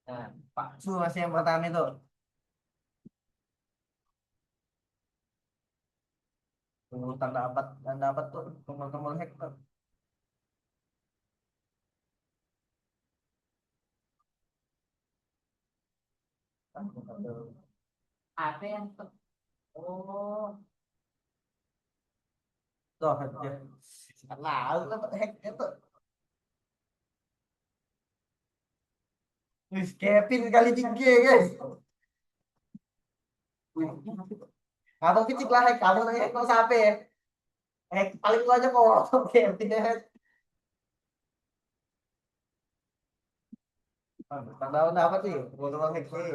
Nah, Pak Su masih yang pertama itu. tanda apa tuh tombol hack tuh. Apa yang oh Tuh, ya. Salah, aku dapat hack itu. Wis Kevin kali 3 guys. Abang picik lah hack kamu nanya hack kok sampai hack paling lu aja kok Kevin hack. Tanda apa sih? Gua hack sih.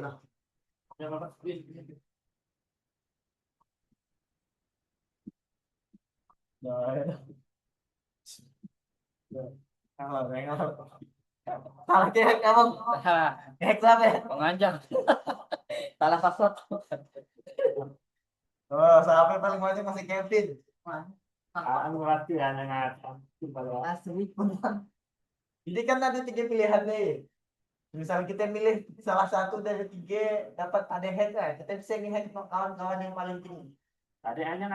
Salah hack kamu. Hack siapa ya? pengajar salah password. Oh, sampai paling banyak masih Kevin. Aku latihan yang atas. Asli. Jadi kan ada 3 pilihan nih. Misalnya kita milih salah satu dari 3 dapat ada head ya. Kita bisa nge-head kawan-kawan yang paling tinggi. Ada yang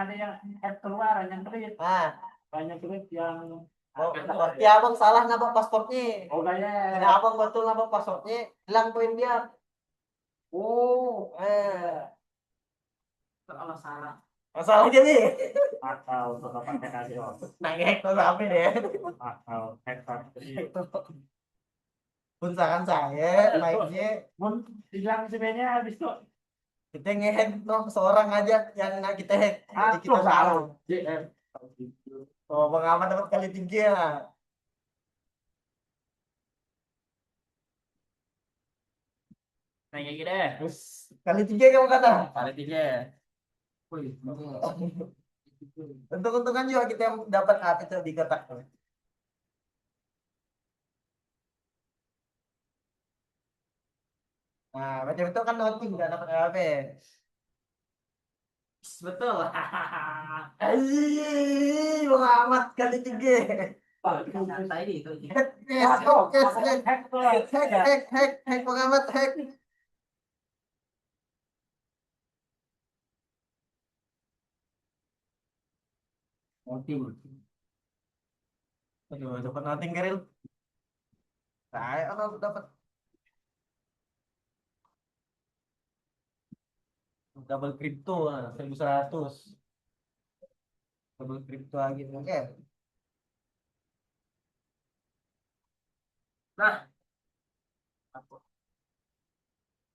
head keluar, ada yang kredit. Nah, Banyak kredit yang berarti abang salah nambah pasportnya. oh kayaknya. Tidak abang betul nambah pasportnya, hilang poin dia. Oh Eh, kalau salah masalah jadi. Atau untuk apa kasih Nah, hack tuh sampai deh. atau head Pun saran saya, baiknya Mun hilang sebenarnya habis tuh. kita nge-hack tuh seorang aja yang nggak kita hack. Jadi kita salah. JM. Oh, pengaman dapat kali 3 ya. nah kayak gini deh Terus kali 3 kamu kata. kali 3. Wih, Untung-untungan juga kita yang dapat apa itu di kotak. Nah, macam itu kan noting nggak dapat apa. betul. Aih, Muhammad kali 3. Santai di itu. Hack, Muhammad hack. Noting. Aduh, dapat noting Keril. Saya dapat double crypto 1100. Double crypto lagi. Oke. Nah,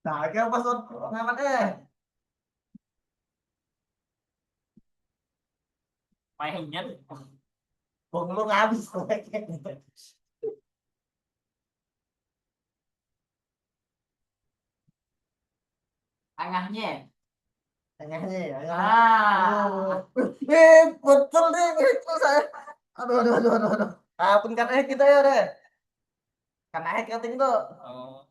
Nah, apa password Muhammad mainnya Bong lu ngabis tuh. tengahnya. Tengahnya ya. Ah, Betul nih itu saya. Aduh. Pun kan kita ya deh. Kan cutting tuh. oh.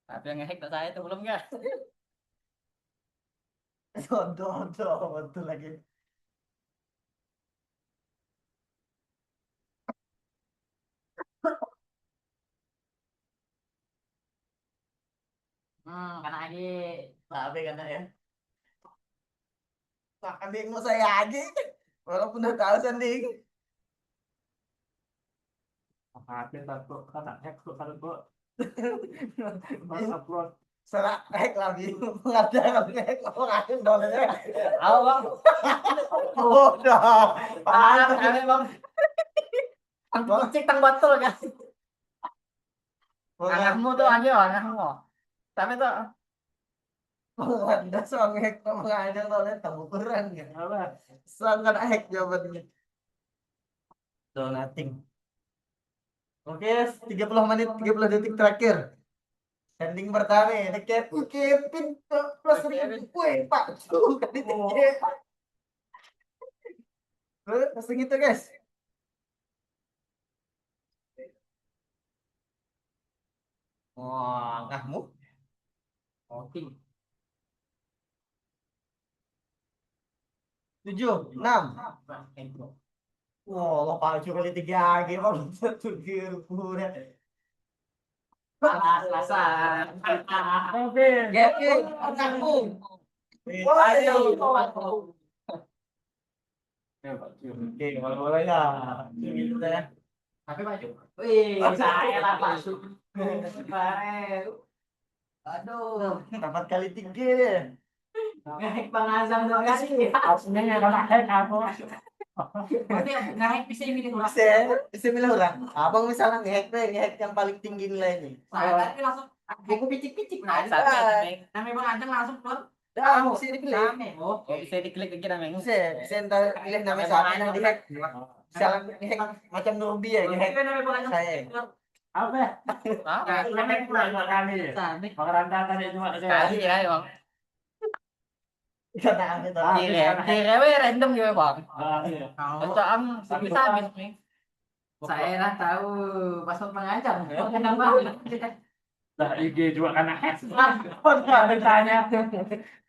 Tapi yang ngehack tak saya itu belum enggak? Betul lagi. Karena lagi Tapi kan ya. Makan mau saya lagi. Walaupun udah tahu sendiri. Apa satu kata hack tuh kan kok. Upload. Salah hack lagi. Mengajar hack. Oh, ngapain dolarnya. tahu bang. Udah. Kami bang. Cik tang betul kan? Anakmu tuh aja anakmu. Tapi tuh Anda soal hack mengajar dolarnya tamburan ya. Apa? Sangat hack jawabannya. Nothing. Oke, 30 menit, 30 detik terakhir. Ending pertama ya, Kevin plus ribu, Pak. Kali 3. Langsung itu, guys. Wah, ngahmu. oke. 7, 6. Wah, lo pacu kali 3 lagi, Bang. 7 udah. Alasan. Oke. Kevin, ngahmu. Waduh. Oke, boleh ya. Gitu ya. Tapi maju. Wih, saya lah masuk. Aduh, Dapat kali 3 deh. ngehek Bang Azam dong kali. Aslinya yang hack aku. Berarti ngehek bisa ini ulang. Bisa bilang orang. Abang misalnya ngehack yang paling tinggi nilainya. Nah, tapi langsung aku picik-picik nah. Namanya Bang Azam langsung keluar. Dah, bisa dipilih. Oh, bisa diklik lagi namanya. Bisa entar pilih namanya siapa yang dihack. Misalnya ngehack macam Nurbi ya, ngehack saya. Apa ya? Namanya kurang dua kali. Pengeranda tadi cuma Sekali ya, Bang. Karena aku tahu. Kira random juga, Bang. Iya. Untuk bisa habis nih. Saya lah tahu password mengancam. Kenal banget. Nah, IG juga kena hack. Nggak ditanya.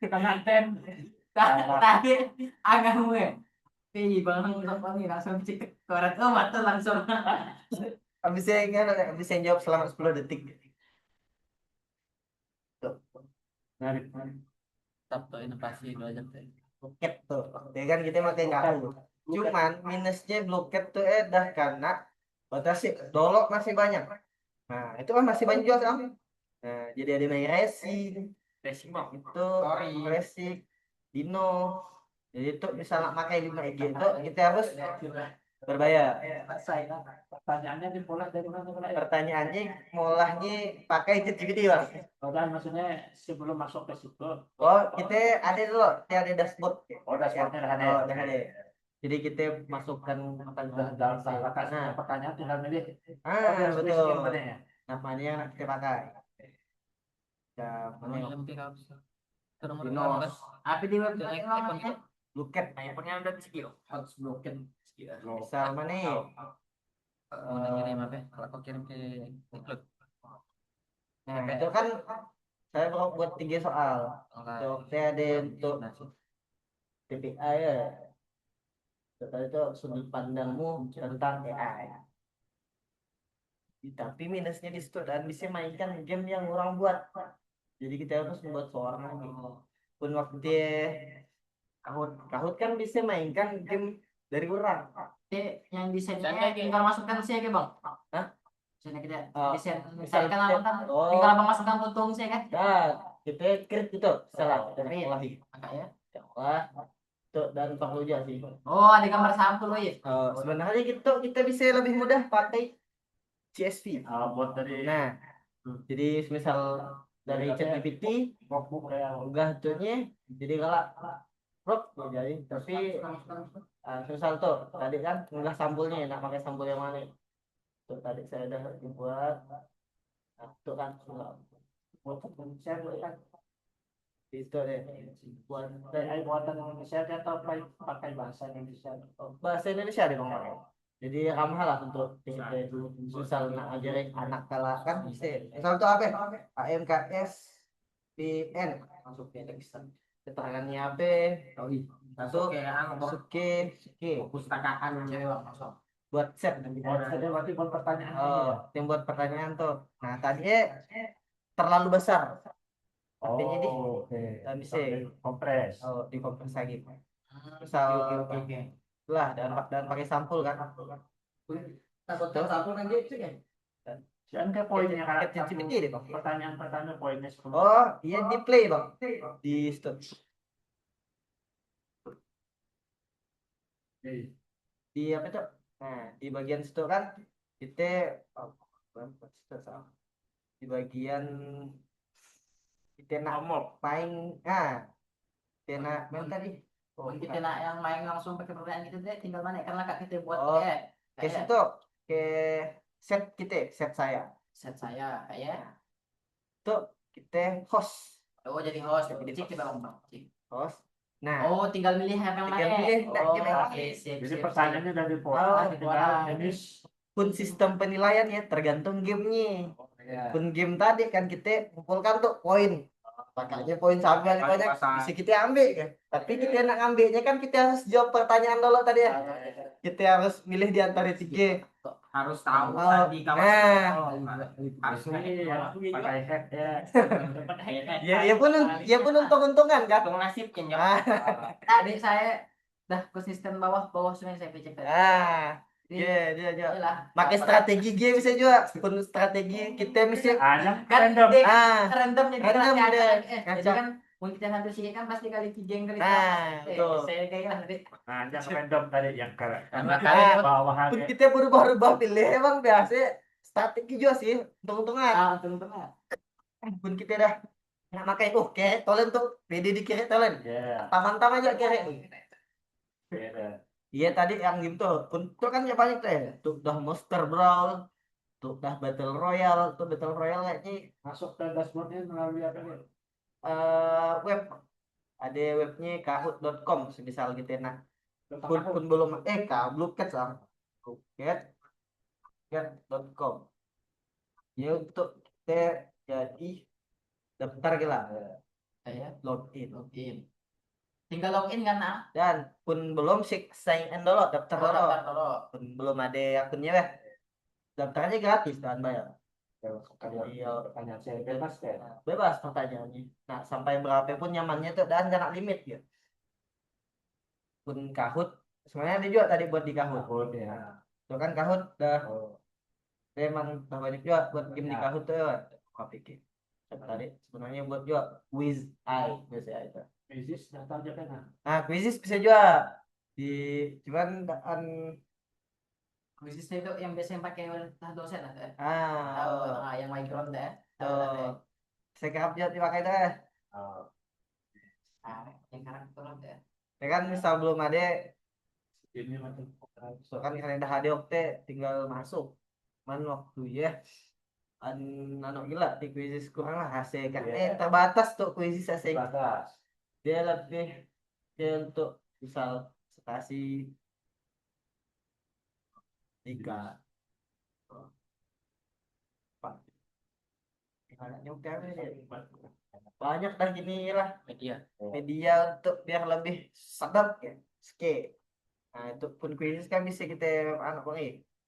Kena ten. Tadi agak gue. Ih, Bang, langsung cek koran. Oh, mata langsung. Habisnya jawab selama 10 detik. Dari Sabtu inovasi 2 jam. Bloket tuh. Ya kan kita pakai kartu. Cuman minusnya bloket tuh dah karena batasi dolok masih banyak. Nah, itu kan masih banyak juga kan. Nah, jadi ada main racing, Racing, Bang. itu racing, dino. Jadi itu misalnya pakai 5 EG itu kita harus berbayar. pertanyaannya dimulai dari mana mulai? Pertanyaannya molahnya pakai ChatGPT bang. Oh, dan maksudnya sebelum masuk ke situ. Oh kita ada dulu, kita ada dashboard. Oh, dashboardnya udah ada. Oh, udah ada. Jadi kita masukkan Dalam pertanyaan tinggal milih. betul. Mana ya? Namanya yang kita pakai. Ya, mana yang Dino, Apa di web Bluket, iPhone-nya udah skill. Harus blokin. misal mana nih? Kirim apa? Kalau kau kirim ke include. Nah itu kan saya mau buat 3 soal. Untuk saya ada untuk TPA ya. Tadi itu sudut pandangmu tentang AI. Tapi minusnya di situ dan bisa mainkan game yang orang buat. Jadi kita harus membuat seorang lagi. Pun waktu dia kahut kan bisa mainkan game dari orang. Yang desainnya tinggal masukkan sih ya, Bang. Hah? Desainnya kita Oh, desain misal misalkan apa kan? oh. Tinggal Abang masukkan foto sih kan? Nah, kita create itu salah. Tapi Olah, ya. olah. Itu dan perlu aja sih. Oh, ada gambar sampul ya. Sebenarnya gitu kita bisa lebih mudah pakai CSV. Buat dari Nah, jadi misal dari ChatGPT notebook kayak unggah tuhnya jadi galak prop ya jadi tapi misal tuh tadi kan unggah sampulnya nak pakai sampul yang mana tuh tadi saya udah dibuat tuh kan buat share kan. itu deh buat AI buatan Indonesia atau pakai bahasa Indonesia. bahasa Indonesia deh bang pakai. Jadi ramah lah untuk kita itu misal nak ajarin anak kalah kan bisa misal tuh apa AMKS PN masuk ke tekstan keterangannya apa masuk masuk ke Perpustakaan cewek Bang masuk. buat set Oh, jadi berarti buat pertanyaan ini oh ya. yang buat pertanyaan tuh nah tadi terlalu besar artinya di Oke. tak bisa Kompres. oh dikompres lagi misal lah dan pakai sampul kan Takut sampul kan dia sih kan. Jangan kayak poinnya kan. ChatGPT deh bang Pertanyaan poinnya 10. oh iya di play bang di stop di apa tuh nah di bagian situ kan kita oh, di bagian kita nak main kita nak main tadi Kita nak yang main langsung pakai pertanyaan kita deh tinggal mana karena kak kita buat Oh, kayak ke situ ke set kita set saya set saya kayak tuh kita host oh jadi host cik kita Bang. host nah Oh, tinggal milih yang mana. Tinggal pilih, nak Oh, game yang oke, sip, Jadi sip, pertanyaannya sip. dari Oh, poin. Tinggal wah. finish. pun sistem penilaiannya tergantung gamenya pun game tadi kan kita kumpulkan tuh poin makanya poin sampai banyak bisa kita ambil kan tapi kita nak ambilnya kan kita harus jawab pertanyaan dulu tadi ya kita harus milih di antara 3 harus tahu Oh, tadi kawan. nah. Harus pakai head ya. Ya ya pun untung-untungan kan. Untung nasib ya. Ah, Tadi saya dah ke sistem bawah semuanya saya pecah. ah, dia. Pakai strategi G bisa juga. Pun strategi kita mesti Hanya Kan random. dia ah, random jadi random nanti ada dia. jadi Ngacak. kan mau kita satu sih kan pasti kali 3 kali Nah, betul. saya kayak nanti Hanya random tadi yang ke Ah, bawah pun aja. kita berubah-ubah pilih emang biasa strategi juga sih. Untung-untungan. untung Pun kita dah nak makai kere tolen tuh pede di kere tolen. Ya, Taman-taman aja kere. beda. Iya tadi yang game tuh. Untuk kan ya banyak tuh ya. Tuh dah Monster Brawl, tuh dah Battle Royale, tuh Battle Royale kayaknya Masuk ke dashboardnya melalui apa ya? web ada webnya kahoot.com semisal gitu ya. Nah Tentang pun, apa? pun belum Bluecat lah Bluecat.com ya untuk kita jadi daftar gila saya login login tinggal login kan nah dan pun belum sign in dulu daftar dulu daftar dulu pun belum ada akunnya weh daftarnya gratis dan bayar. Iya. Pertanyaan saya bebas ya. Bebas pertanyaannya. Nah, sampai berapa pun nyamannya tuh dan jangan limit ya. Pun Kahoot sebenarnya ada juga tadi buat di Kahoot. Tahun ya. Tuh kan Kahoot dah Oh, emang dah banyak juga buat game di Ya. Kahoot tuh. Apa pikir? Tadi sebenarnya buat juga quiz biasanya itu. Isis data aja kan. Nah, quizzes bisa juga di cuman dan khusus itu yang biasanya pakai dosen ada ah yang background deh tuh saya kerap juga dipakai deh. Oh, yang karakter deh Ya kan misal belum ada ini macam so kan karena dah ada waktu tinggal masuk man waktu ya an anu gila di kuisis kurang lah hasil kan terbatas tuh kuisis hasil batas. dia lebih dia untuk misal stasi 3 4 banyak dah gini lah media untuk biar lebih sedap ya ske nah itu pun kuisis kan bisa kita anak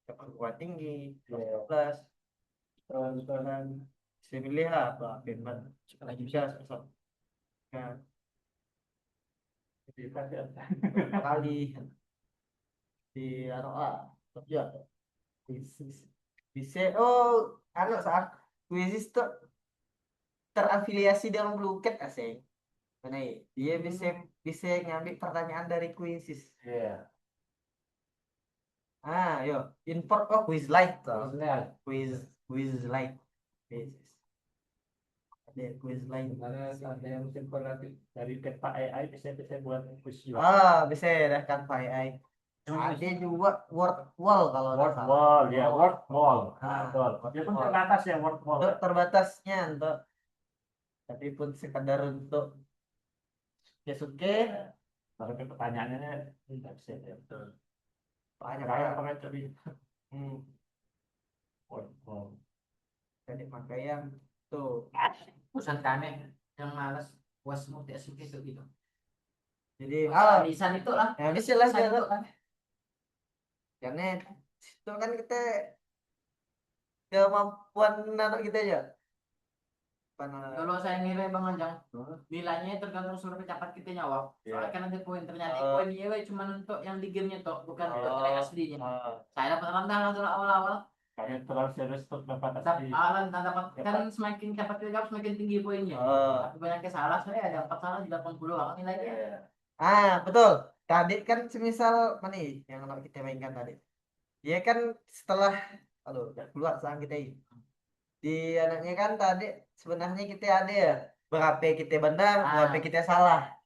perguruan tinggi plus terus bisa pilih lah apa payment lagi bisa sosok nah, kali di anu ya bisa bisa anu saat kuisis tuh terafiliasi dengan Bluecat asing mana ya? Dia bisa bisa ngambil pertanyaan dari kuisis Iya. yo import quiz live tuh Maksudnya quiz live kuisis ada quiz live ada yang simpel nanti dari Canva AI bisa buat quiz juga. bisa ya kan AI ada juga word wall kalau nggak Word salah. wall, ya word wall. Ah, Betul. Dia pun wall. terbatas ya word wall. Untuk terbatasnya untuk tapi pun sekadar untuk ya suke Tapi pertanyaannya tidak bisa ya. Betul. banyak Kayak banget. pakai tadi Hmm, word wall. jadi pakai yang tuh urusan kami yang malas puas mau tidak suka itu gitu jadi lisan itu lah ya bisa lah lisan ya, itu kan karena itu kan kita kemampuan anak kita aja kalau saya nilai bang Anjang nilainya tergantung surat cepat kita jawab soalnya kan ada poin ternyata poinnya cuma untuk yang di gamenya toh bukan untuk nilai aslinya saya dapat rendah langsung awal-awal Kayak terlalu serius untuk dapat asli. dapat kan semakin cepat kita jawab semakin tinggi poinnya tapi banyak yang salah saya ada 4 salah di 80 orang nilainya betul tadi kan semisal mana nih yang anak kita mainkan tadi dia kan setelah ya keluar sang kita ini di anaknya kan tadi sebenarnya kita ada ya berapa kita benar berapa kita salah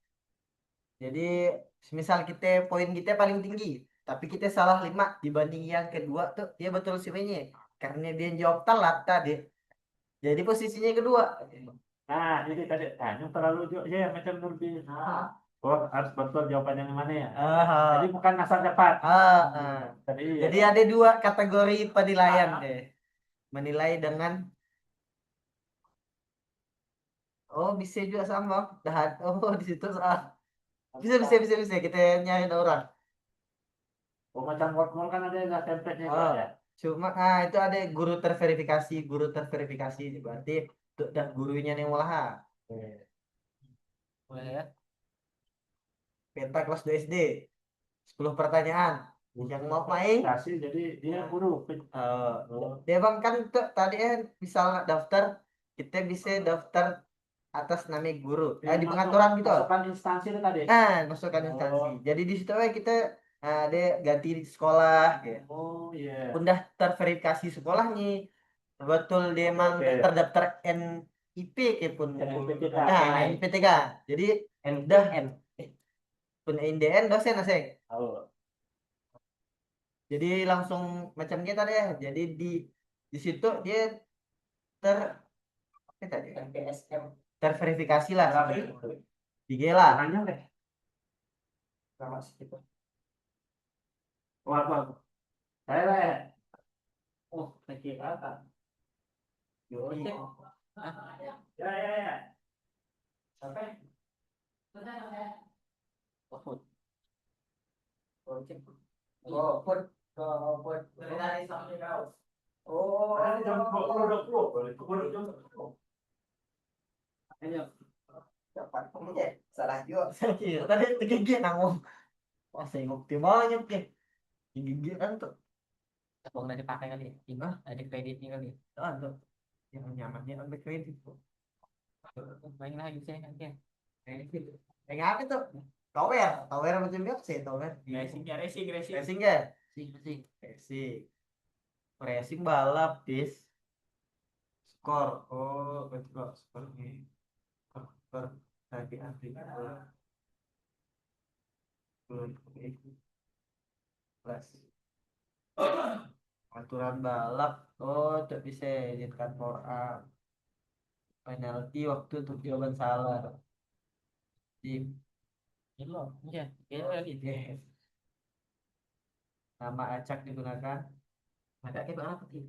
jadi semisal kita poin kita paling tinggi tapi kita salah 5 dibanding yang kedua tuh dia betul sebenarnya karena dia jawab telat tadi jadi posisinya kedua Nah, jadi tadi yang terlalu juga ya macam lebih. Oh, harus betul jawabannya yang mana ya? Jadi bukan asal cepat. Tadi jadi ada 2 kategori penilaian deh menilai dengan bisa juga sama dah di situ bisa kita nyari orang macam word wall kan ada template-nya juga ya. Cuma itu ada guru terverifikasi berarti dan gurunya yang olahan. Boleh ya. Peta kelas 2 SD. 10 pertanyaan. Yang mau main? Kasih jadi dia guru. Dia bang kan tuh tadi misal daftar kita bisa daftar atas nama guru. Di pengaturan gitu. Masukkan instansi itu tadi. Masukkan instansi. Jadi di situ kita dia ganti di sekolah gitu. Oh iya. Udah terverifikasi sekolah nih. Betul dia emang Oke. terdaftar NIP pun. NPTK. NPTK. Jadi udah pun NDN dosen asing. Oh. Jadi langsung macam kita deh. Jadi di situ dia ter apa tadi? Terverifikasi lah. Tiga lah. Tanya deh. Sama segitu. Wah. Saya lah. Oh, sakit apa? Cek. Ya. Sampai. Oh, cek. Put. Dari sampai kau. Oh. Jam 20. Boleh jam 20. Ayo. Dapat aja. Salah juga. Tadi tergigit nanggung. Wah, saya ngukti banyak ya. Gigit kan tuh. Uang dari pakai kali. Gimana? Ada kreditnya kali. Tuh. Yang nyamannya ambil kredit. Main lagi saya nanti. Yang apa tuh? Tower macam biasa sih, tower. Racing. Racing ya? Racing. Racing balap, bis. Skor. Oh, betul. Skor nih. Skor. Tadi plus. Aturan balap. Oh, tak bisa editkan for up. Penalti waktu untuk jawaban salah. Tim. Ini loh. Iya. Ini lagi. Yes. Nama acak digunakan. Ada kayak apa sih?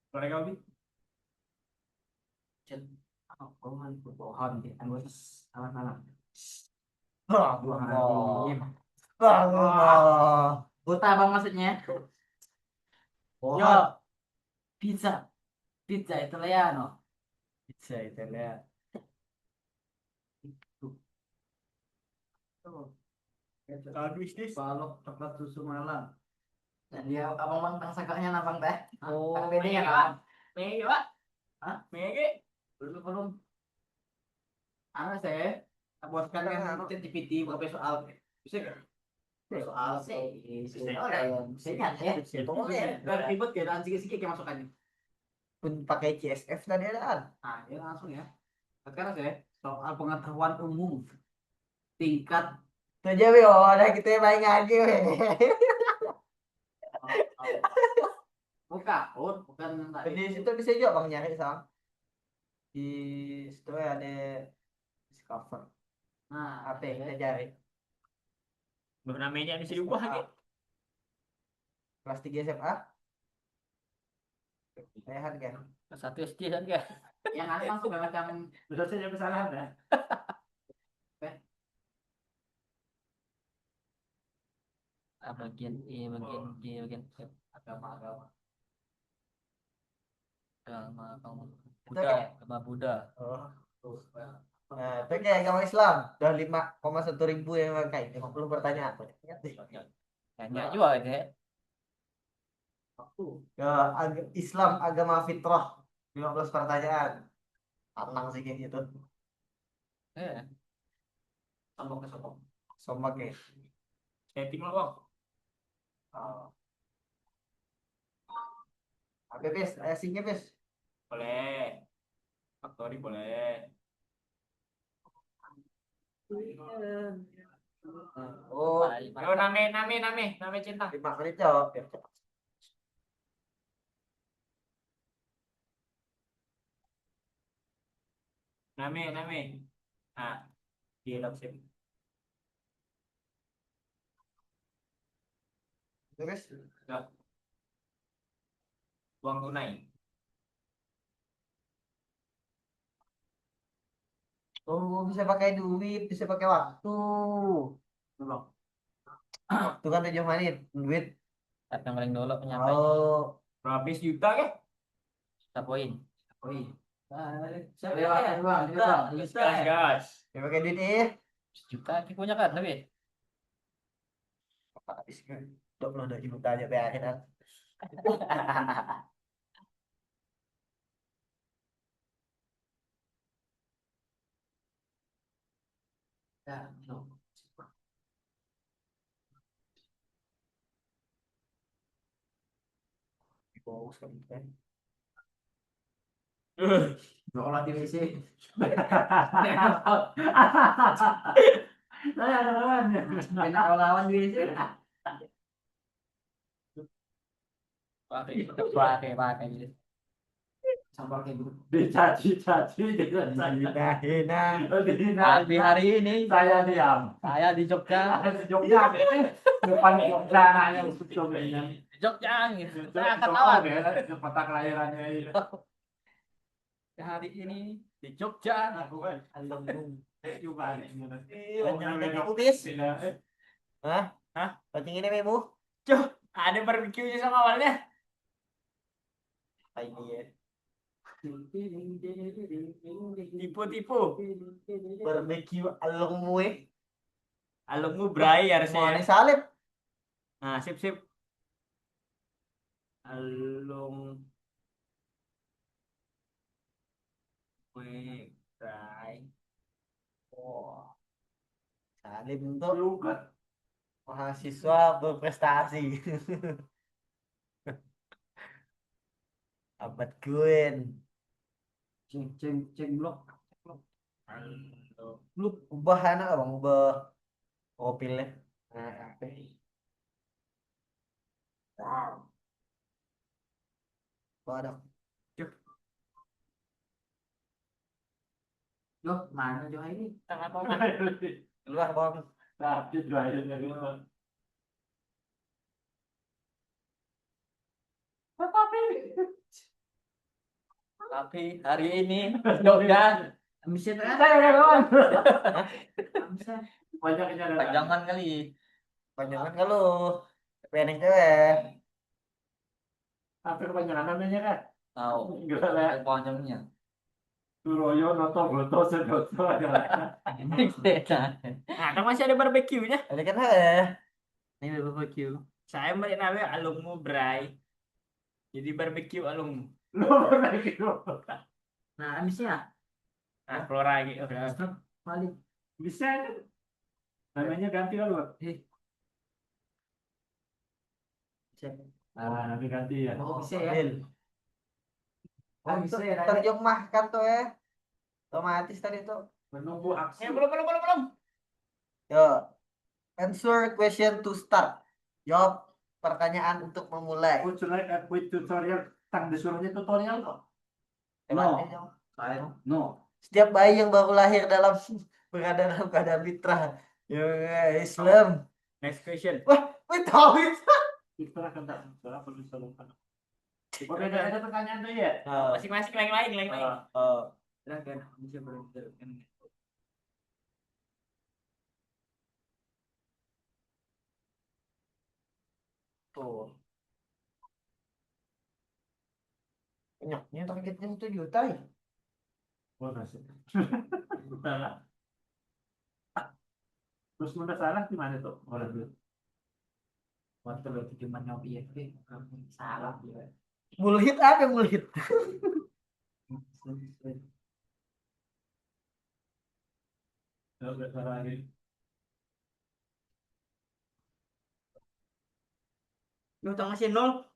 Boleh kau bi? Pohon di anggota alam-alam. Buta bang maksudnya. Yo, pizza. Pizza Italiano. Bisa itu lihat. Kalau bisnis. Balok coklat susu malam. Dan dia abang bang sakanya nabang teh. Oh, bedanya kan? Mege pak? Hah? Mege? Belum. Saya buat kan ChatGPT berapa soal? Bisa kan? Soal saya nyata ya. Ribet ya dan sikit-sikit kayak masukannya. Pun pakai CSF tadi ada. Ya langsung ya. Sekarang saya soal pengetahuan umum tingkat Tuh aja ada kita main lagi weh. bukan Di situ bisa juga bang nyari sang. Di situ ada discover. Nah, Apa yang kita cari? namanya bisa diubah lagi. Kelas 3 SMA. Sehat kan? Satu SD kan ya. Yang ada langsung macam Betul saja kesalahan ya. bagian E, bagian G, bagian F. Agama. Agama Buddha. Nah, itu kayak agama Islam. Udah 5,1 ribu yang pakai. 50 pertanyaan. Banyak juga ya. Islam agama fitrah. 15 pertanyaan. Patang sih kayak gitu. Sombak ya. Setting lo bang. Apa bis? Singnya bis. Boleh. Faktori boleh. Oh, Name cinta. 5 menit jawab. Name. Ah, di adopsi. Terus? Uang tunai. Oh, bisa pakai duit, bisa pakai waktu. Belum. Waktu kan 7 menit, duit Yang paling dulu penyampainya. Oh, Berapa juta ya? Satu poin. Poin. Siapa ya? Gas. ya pakai duit nih. Juta kita punya kan tapi. Habis kan. 22 juta aja bayar kan. Ya, no. Bagus kan kan. Olah di WC. Saya ada lawannya. Kena lawan di WC. Pakai gitu. Sampai kayak gitu. Dicaci-caci gitu. Hina. Tapi hari ini Saya diam. saya di Jogja. Saya di Jogja. Depan Jogja anaknya Jogja. Di Jogja gitu. Saya akan Jogja lawan. ya, kota kelahirannya itu. Hari ini di Jogja. Aku kan Alumni. juga nih. Banyak kutis. Hah? Hah? Penting ini memu. Ada barbeque sama awalnya. Ini ya. Tipu-tipu. Barbecue alumni. Alummu Bray Mau harusnya. nih salib. Nah, sip. Alum Bray. Wah. Salib untuk Juga. mahasiswa berprestasi. Abad Queen. Ceng blok. Lu ubah anak bang, ubah profilnya. Nah, apa? Wow. Waduh. Loh, mana Jo ini? Tangan apa? Keluar bang. Tapi doainnya gitu. Tapi hari ini Jogja. Bisa Saya udah lawan. Bisa. Banyaknya ada. Panjangan kali. Panjangan kalau pengen cewek. Apa kepanjangan namanya kan? Tahu. Enggak lah. Panjangnya. Suroyo noto broto sedoto aja. Nah, kan masih ada barbeque-nya. Ada kan Ini ada barbeque. Saya balik namanya alummu Bray. Jadi barbeque alummu. Lu pernah gitu. Nah, habisnya. Nah, keluar lagi. Udah. Balik. Bisa kan? Namanya ganti kan lu. Ah, nanti ganti ya. Oh, bisa ya. Oh, bisa ya. Terjemahkan tuh ya. Otomatis tadi tuh. Menunggu aksi. Belum. Yo. Answer question to start. Jawab pertanyaan untuk memulai. Would you like a quick tutorial? Tang disuruhnya tutorial kok. No. Setiap bayi yang baru lahir berada dalam keadaan fitrah. Ya, Islam. Next question. Wah, tahu itu. Kita akan tak salah perlu solukan. Oke, ada pertanyaan tuh ya. Masing-masing lain. Silakan. Bisa berteruskan. Tuh. Banyaknya targetnya 1 juta ya. Oh, kasih. Salah. Terus udah salah gimana tuh? Orang dulu. Waktu lo cuma nyobi ya, salah dia. Mulhid apa mulhid? Udah salah lagi. Lu utang masih 0.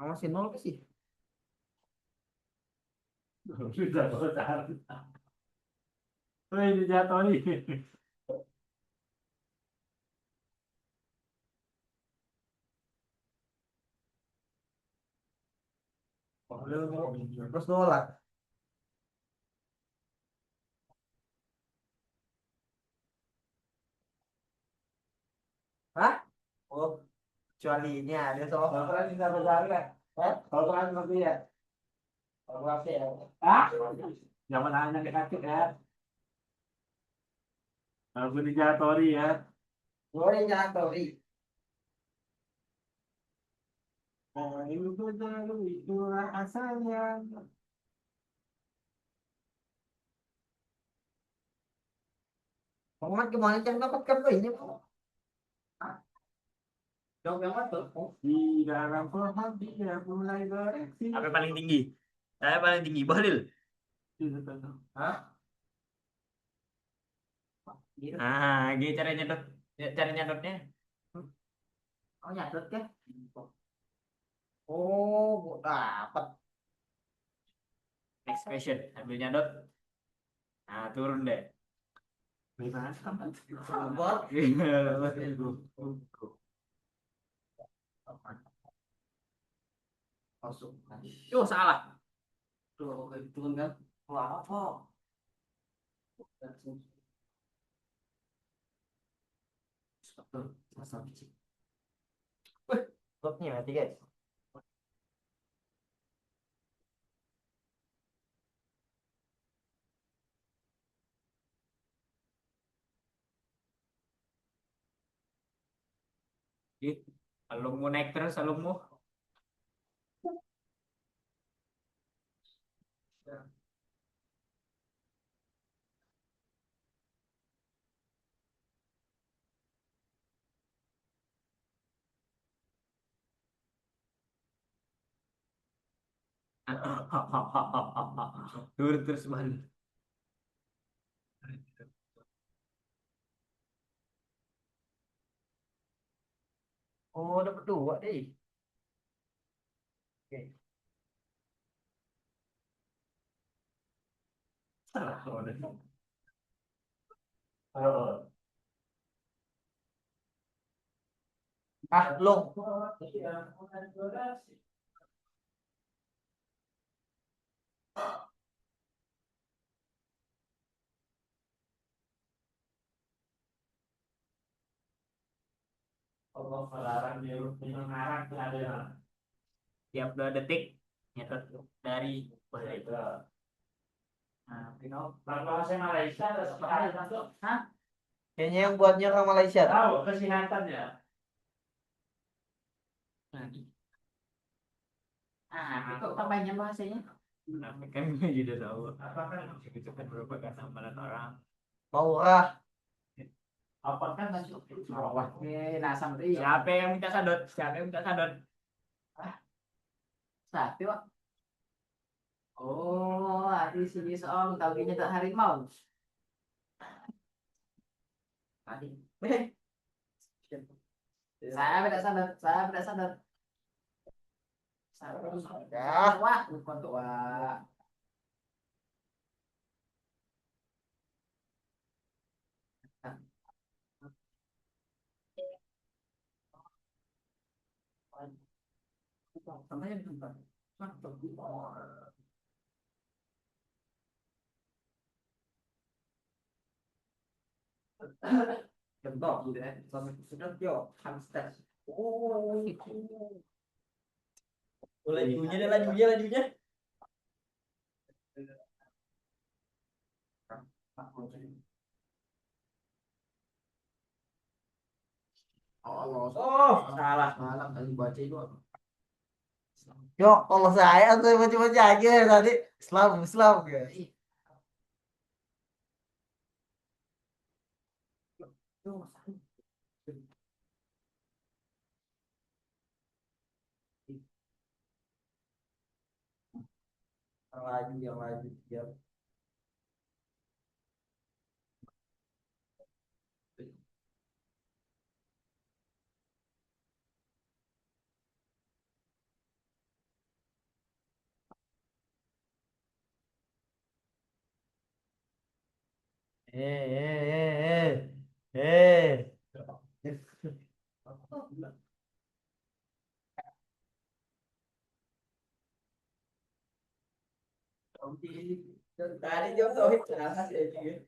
Masih 0 sih. Sudah bosan. Ini jatuh nih. Terus nolak. Hah? Oh, kecuali ini ada soal. Kalau kalian bisa berjalan kan? Hah? Kalau kalian ngerti ya? Kalau apa ya? Ah? Jangan hanya sakit ya. Kalau gue dijatori ya. Boleh jangan tori. Ayo bersatu itulah asalnya. Muhammad gimana jangan dapatkan ini. Jawab yang betul. Di dalam pohon dia mulai bereaksi. Apa yang paling tinggi? Saya paling tinggi, Bahlil. Hah? Gitu. Gini cara nyedot. Cara nyedotnya. Oh nyatet ya? Oh, dapat. Next question. Sambil nyedot. Nah, turun deh. Gimana? Bot. Masuk. Yo, salah. Tuh, turun kan? Wah, apa? Stopnya mati guys. Kalau mau naik terus, kalau mau. Turun terus mana? Oh, dapat dua deh. Oke. Ah, long. Allah melarang dia mengarang ada. Tiap 2 detik nyetot dari Bahlil. Nah, bahasa Malaysia ada sekali masuk. Hah? Kayaknya yang buatnya orang Malaysia. Tahu kesehatannya. Itu tambahnya bahasanya. Nah, kan gue juga tahu. Apakah itu kan merupakan amalan orang? Maurah. Apakah masuk Wah, ini nasam tuh. Siapa yang minta sadot? Siapa yang minta sadot? Sapi, Pak. Oh, di sini soal tahu gini tak harimau. Tadi. Saya tidak sadar, saya tidak sadar. Ya, wah, bukan tuh, wah. Sampai di tempat. Gembok gitu ya. Sampai sudah yo, hamster. Oh, itu. Lajunya deh, lajunya. Allah. Oh, salah. Malam tadi baca itu. Yo, kalau saya tuh baca-baca aja tadi Islam Islam ya. Yang laju ya. Eh. Tadi jauh tauhid kenapa sih?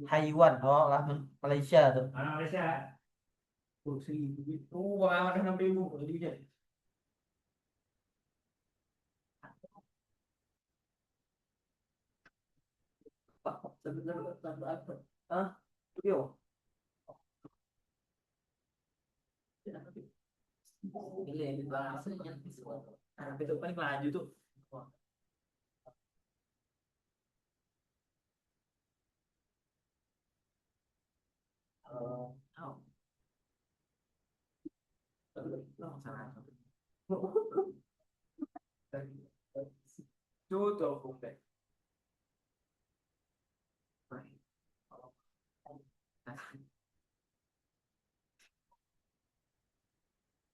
Haiwan, oh lah Malaysia tuh. Malaysia. Kursi itu, wah ada 6.000 tadi. Ah, yo. Ini bahasanya itu paling maju tuh. Oh. Tutup.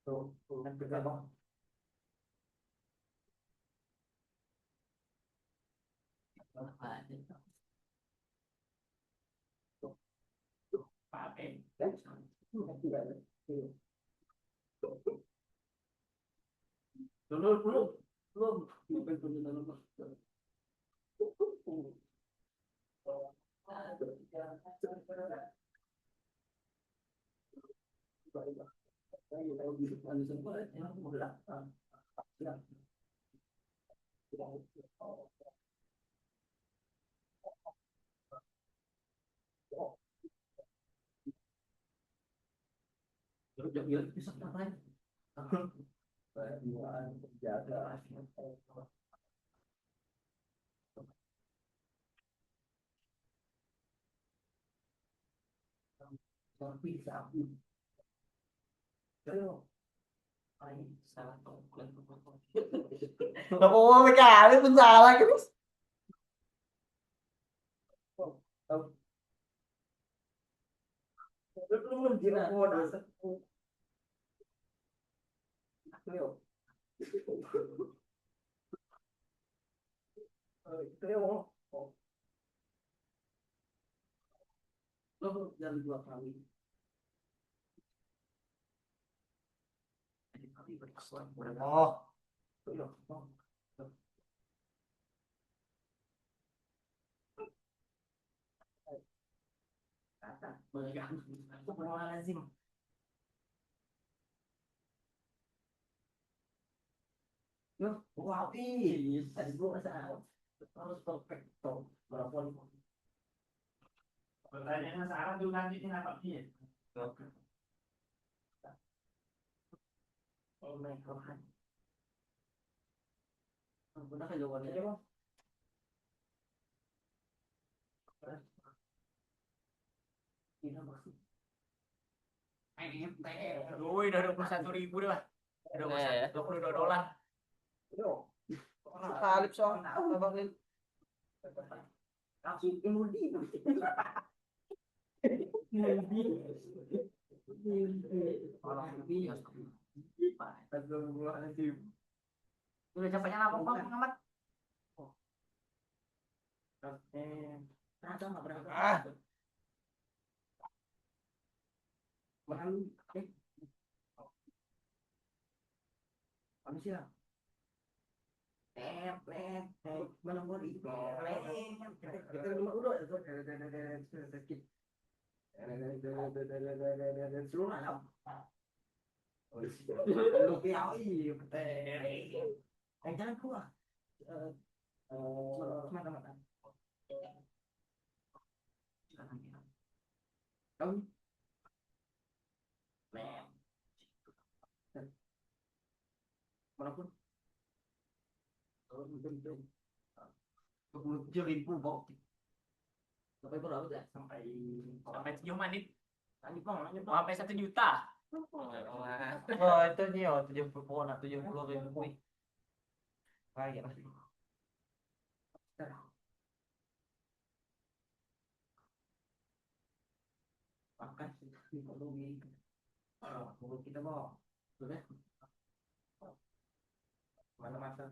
Tuh, kan kita bang. Pakai. Belum. Oh, mấy cả đấy, phân già lại cái Lu gila, dosa. Lo jangan 2 kali. Oh. Wow, tadi gua salah. Harus perfecto. Walaupun Pertanyaannya salah tuh nanti kenapa nih? oh my God. Udah kan jawabannya aja, Bang. Tidak maksud. Woi, udah 21.000 dah. Udah 22 dolar. Yo. Salib soalnya Abang Lin. Langsung imudi. Udah capeknya lama bang pengamat. Ada nggak berangkat? Malu. Manusia. Mana mau di? Kita rumah udah itu sakit. Seluruh alam. Lu piawi, jangan keluar. Mata-mata. Kamu. Manapun. 27.000 bok. Sampai berapa ya? Sampai 7 menit. Sampai 1 juta. Oh, itu nih, 70.000. Kayak makan ekonomi mulut kita mau sudah mana masa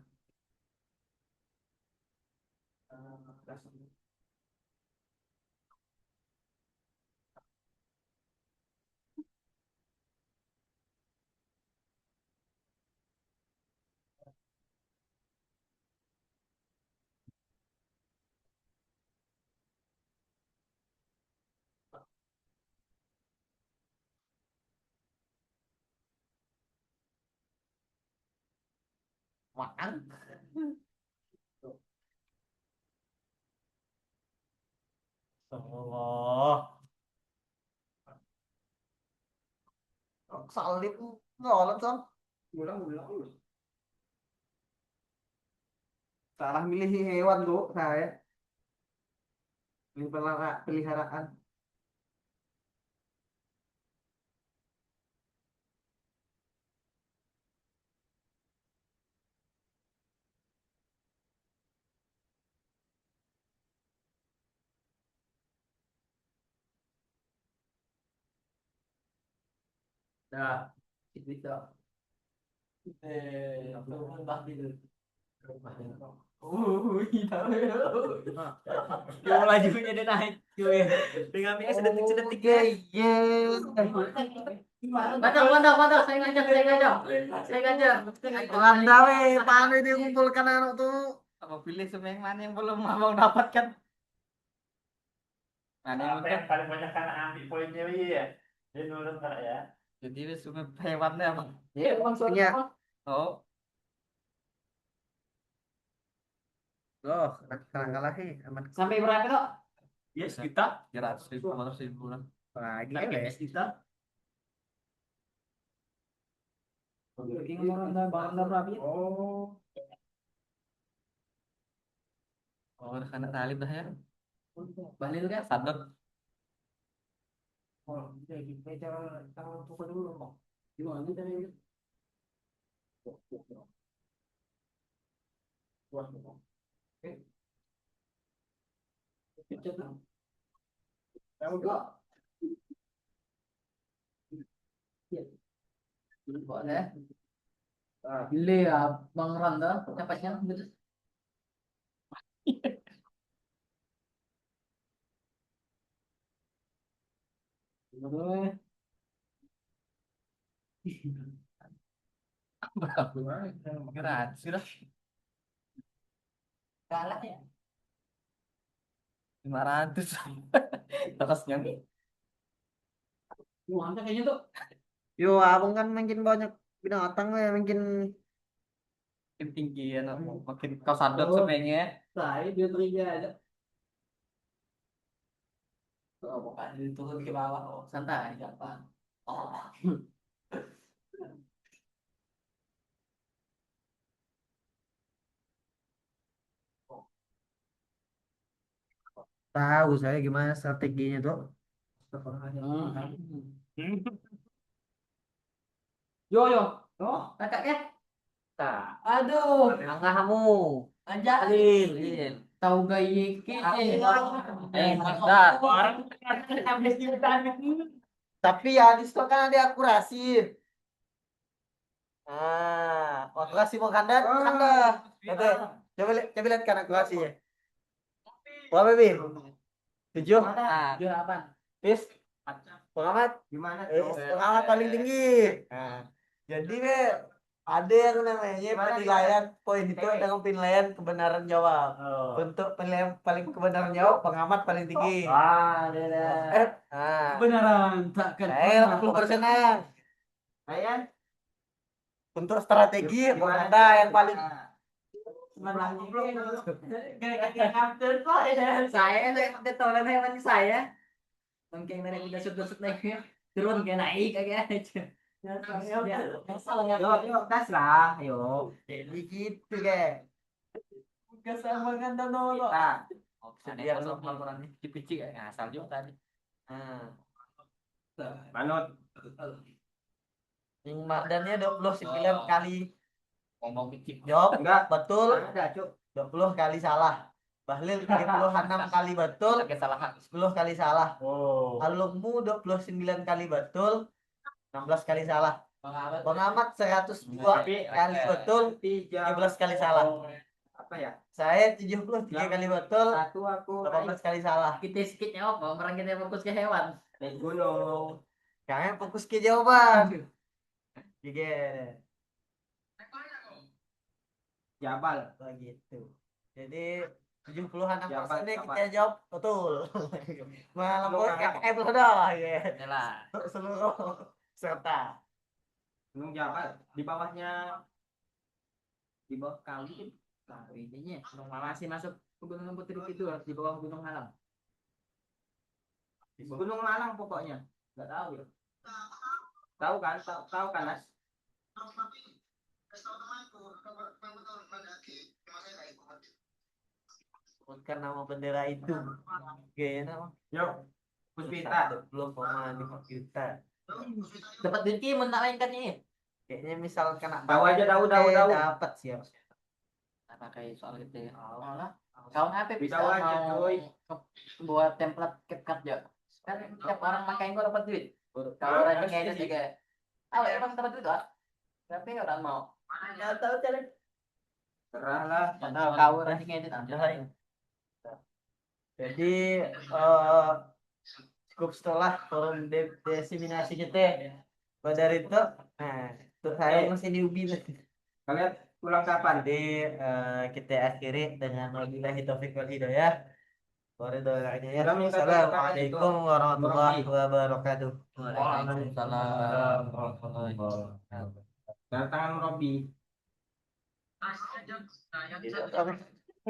makan Allah. Salib nolak kan? Ulang. Salah milih hewan tuh saya. Pilih peliharaan. Dah. Itu. Aku mbah gitu. Tahu ya. Yo lajunya dia naik. Dengan PS sedetik-sedetik ya. Mantap. Saya ngajak. Anda weh, paano ini kumpulkan anak tuh? Apa pilih semeng mana yang belum abang dapatkan? Mana yang Apa yang paling banyak kan ambil poinnya ya? Dia nurut tak ya? jadi semua hewannya abang. Iya, punya. Oh, Loh, kalah sih aman. sampai berapa tuh? Yes, kita. 100.000, 500.000 lah. Lagi Nah, ya. kita. King barang berapa ya? Oh. Oh, udah kena talib dah ya. Balil kan? Sadot. Oh, jadi cara tahu tuh dulu kok. Gimana caranya? Kamu kok Boleh. Gile ya, Bang Randa, cepatnya betul. Gratis sudah. Kalah ya. 500. Terusnya. Mantap kayaknya tuh. Yo, abang kan makin banyak binatang ya, makin Makin tinggi ya, makin kau sadot sebenarnya. Saya dia tinggi aja. Oh, bukan diturun ke bawah. Oh, santai gampang. Oh. tahu saya gimana strateginya tuh. Yo. Oh, kakak ya? Tak. Aduh. Angga kamu. Aja. Lil. Tahu gaya dah. Orang habis jutaan. Tapi ya di situ kan ada akurasi. Akurasi mau kanda, kanda. Coba lihat kan akurasinya. Berapa, Bi? 7. Jual apa? Pis. Pengamat. gimana Pengamat paling tinggi. Nah, jadi Be, ada yang namanya penilaian poin itu dengan penilaian kebenaran jawab. Untuk penilaian paling kebenaran jawab, pengamat paling tinggi. Kebenaran takkan. Saya 80%-an. saya Untuk strategi, Anda yang paling Saya itu tolan hewan saya. Mungkin dari udah sudut naiknya turun kayak naik kayak aja. yuk tes lah yuk jadi gitu, kayak. Kesama kan dulu. nah Dia belum laporannya cipicik ngasal juga tadi. manut Yang makdannya 29 kali Ngomong picik. jawab enggak betul, ada cuk 20 kali salah. Bahlil 36 kali betul, Kesalahan. 10 kali salah. Oh. Alummu 29 kali betul, 16 kali salah. Pengamat 102 kali betul, 13 kali salah. apa ya Saya 73 kali betul, satu aku 18 kali salah. Kita skip nyawa, orang kita fokus ke hewan. naik gunung Kayaknya fokus ke jawaban. Juga Jabal begitu. Jadi 76% Jabal, nih Jabal. kita jawab betul. Melampaui belum dah ya. Inilah. Seluruh serta. Gunung Jabal di bawahnya Di bawah kali nah ininya masih masuk ke Gunung Putri itu di bawah Gunung Halam. Gunung Malang pokoknya. Nggak tahu ya. Tahu kan? Tahu kan, Mas? Bukan nama bendera itu. Gaya nama. Yuk, Puspita. Belum pernah di kita. Dapat duit nak mainkan ini. Kayaknya misal kena Tahu aja, tahu. dapat sih harus. Pakai soal gitu ya. Oh lah. Kau apa bisa Tahu aja, mau cuy. buat template CapCut ya? Kan tiap orang pakai gua dapat duit. Kalau orang ngedit juga. Ah, emang dapat duit lah. Tapi orang mau. Nggak tahu cara. Serahlah. Tahu kau orang ngedit aja. Jadi cukup setelah forum diseminasi kita pada itu, nah untuk saya masih di UBI. Kalian pulang kapan? Jadi kita akhiri dengan wabillahi taufiq wal hidayah. Assalamualaikum warahmatullahi wabarakatuh. Waalaikumsalam warahmatullahi wabarakatuh. Tangan Robi. Oke.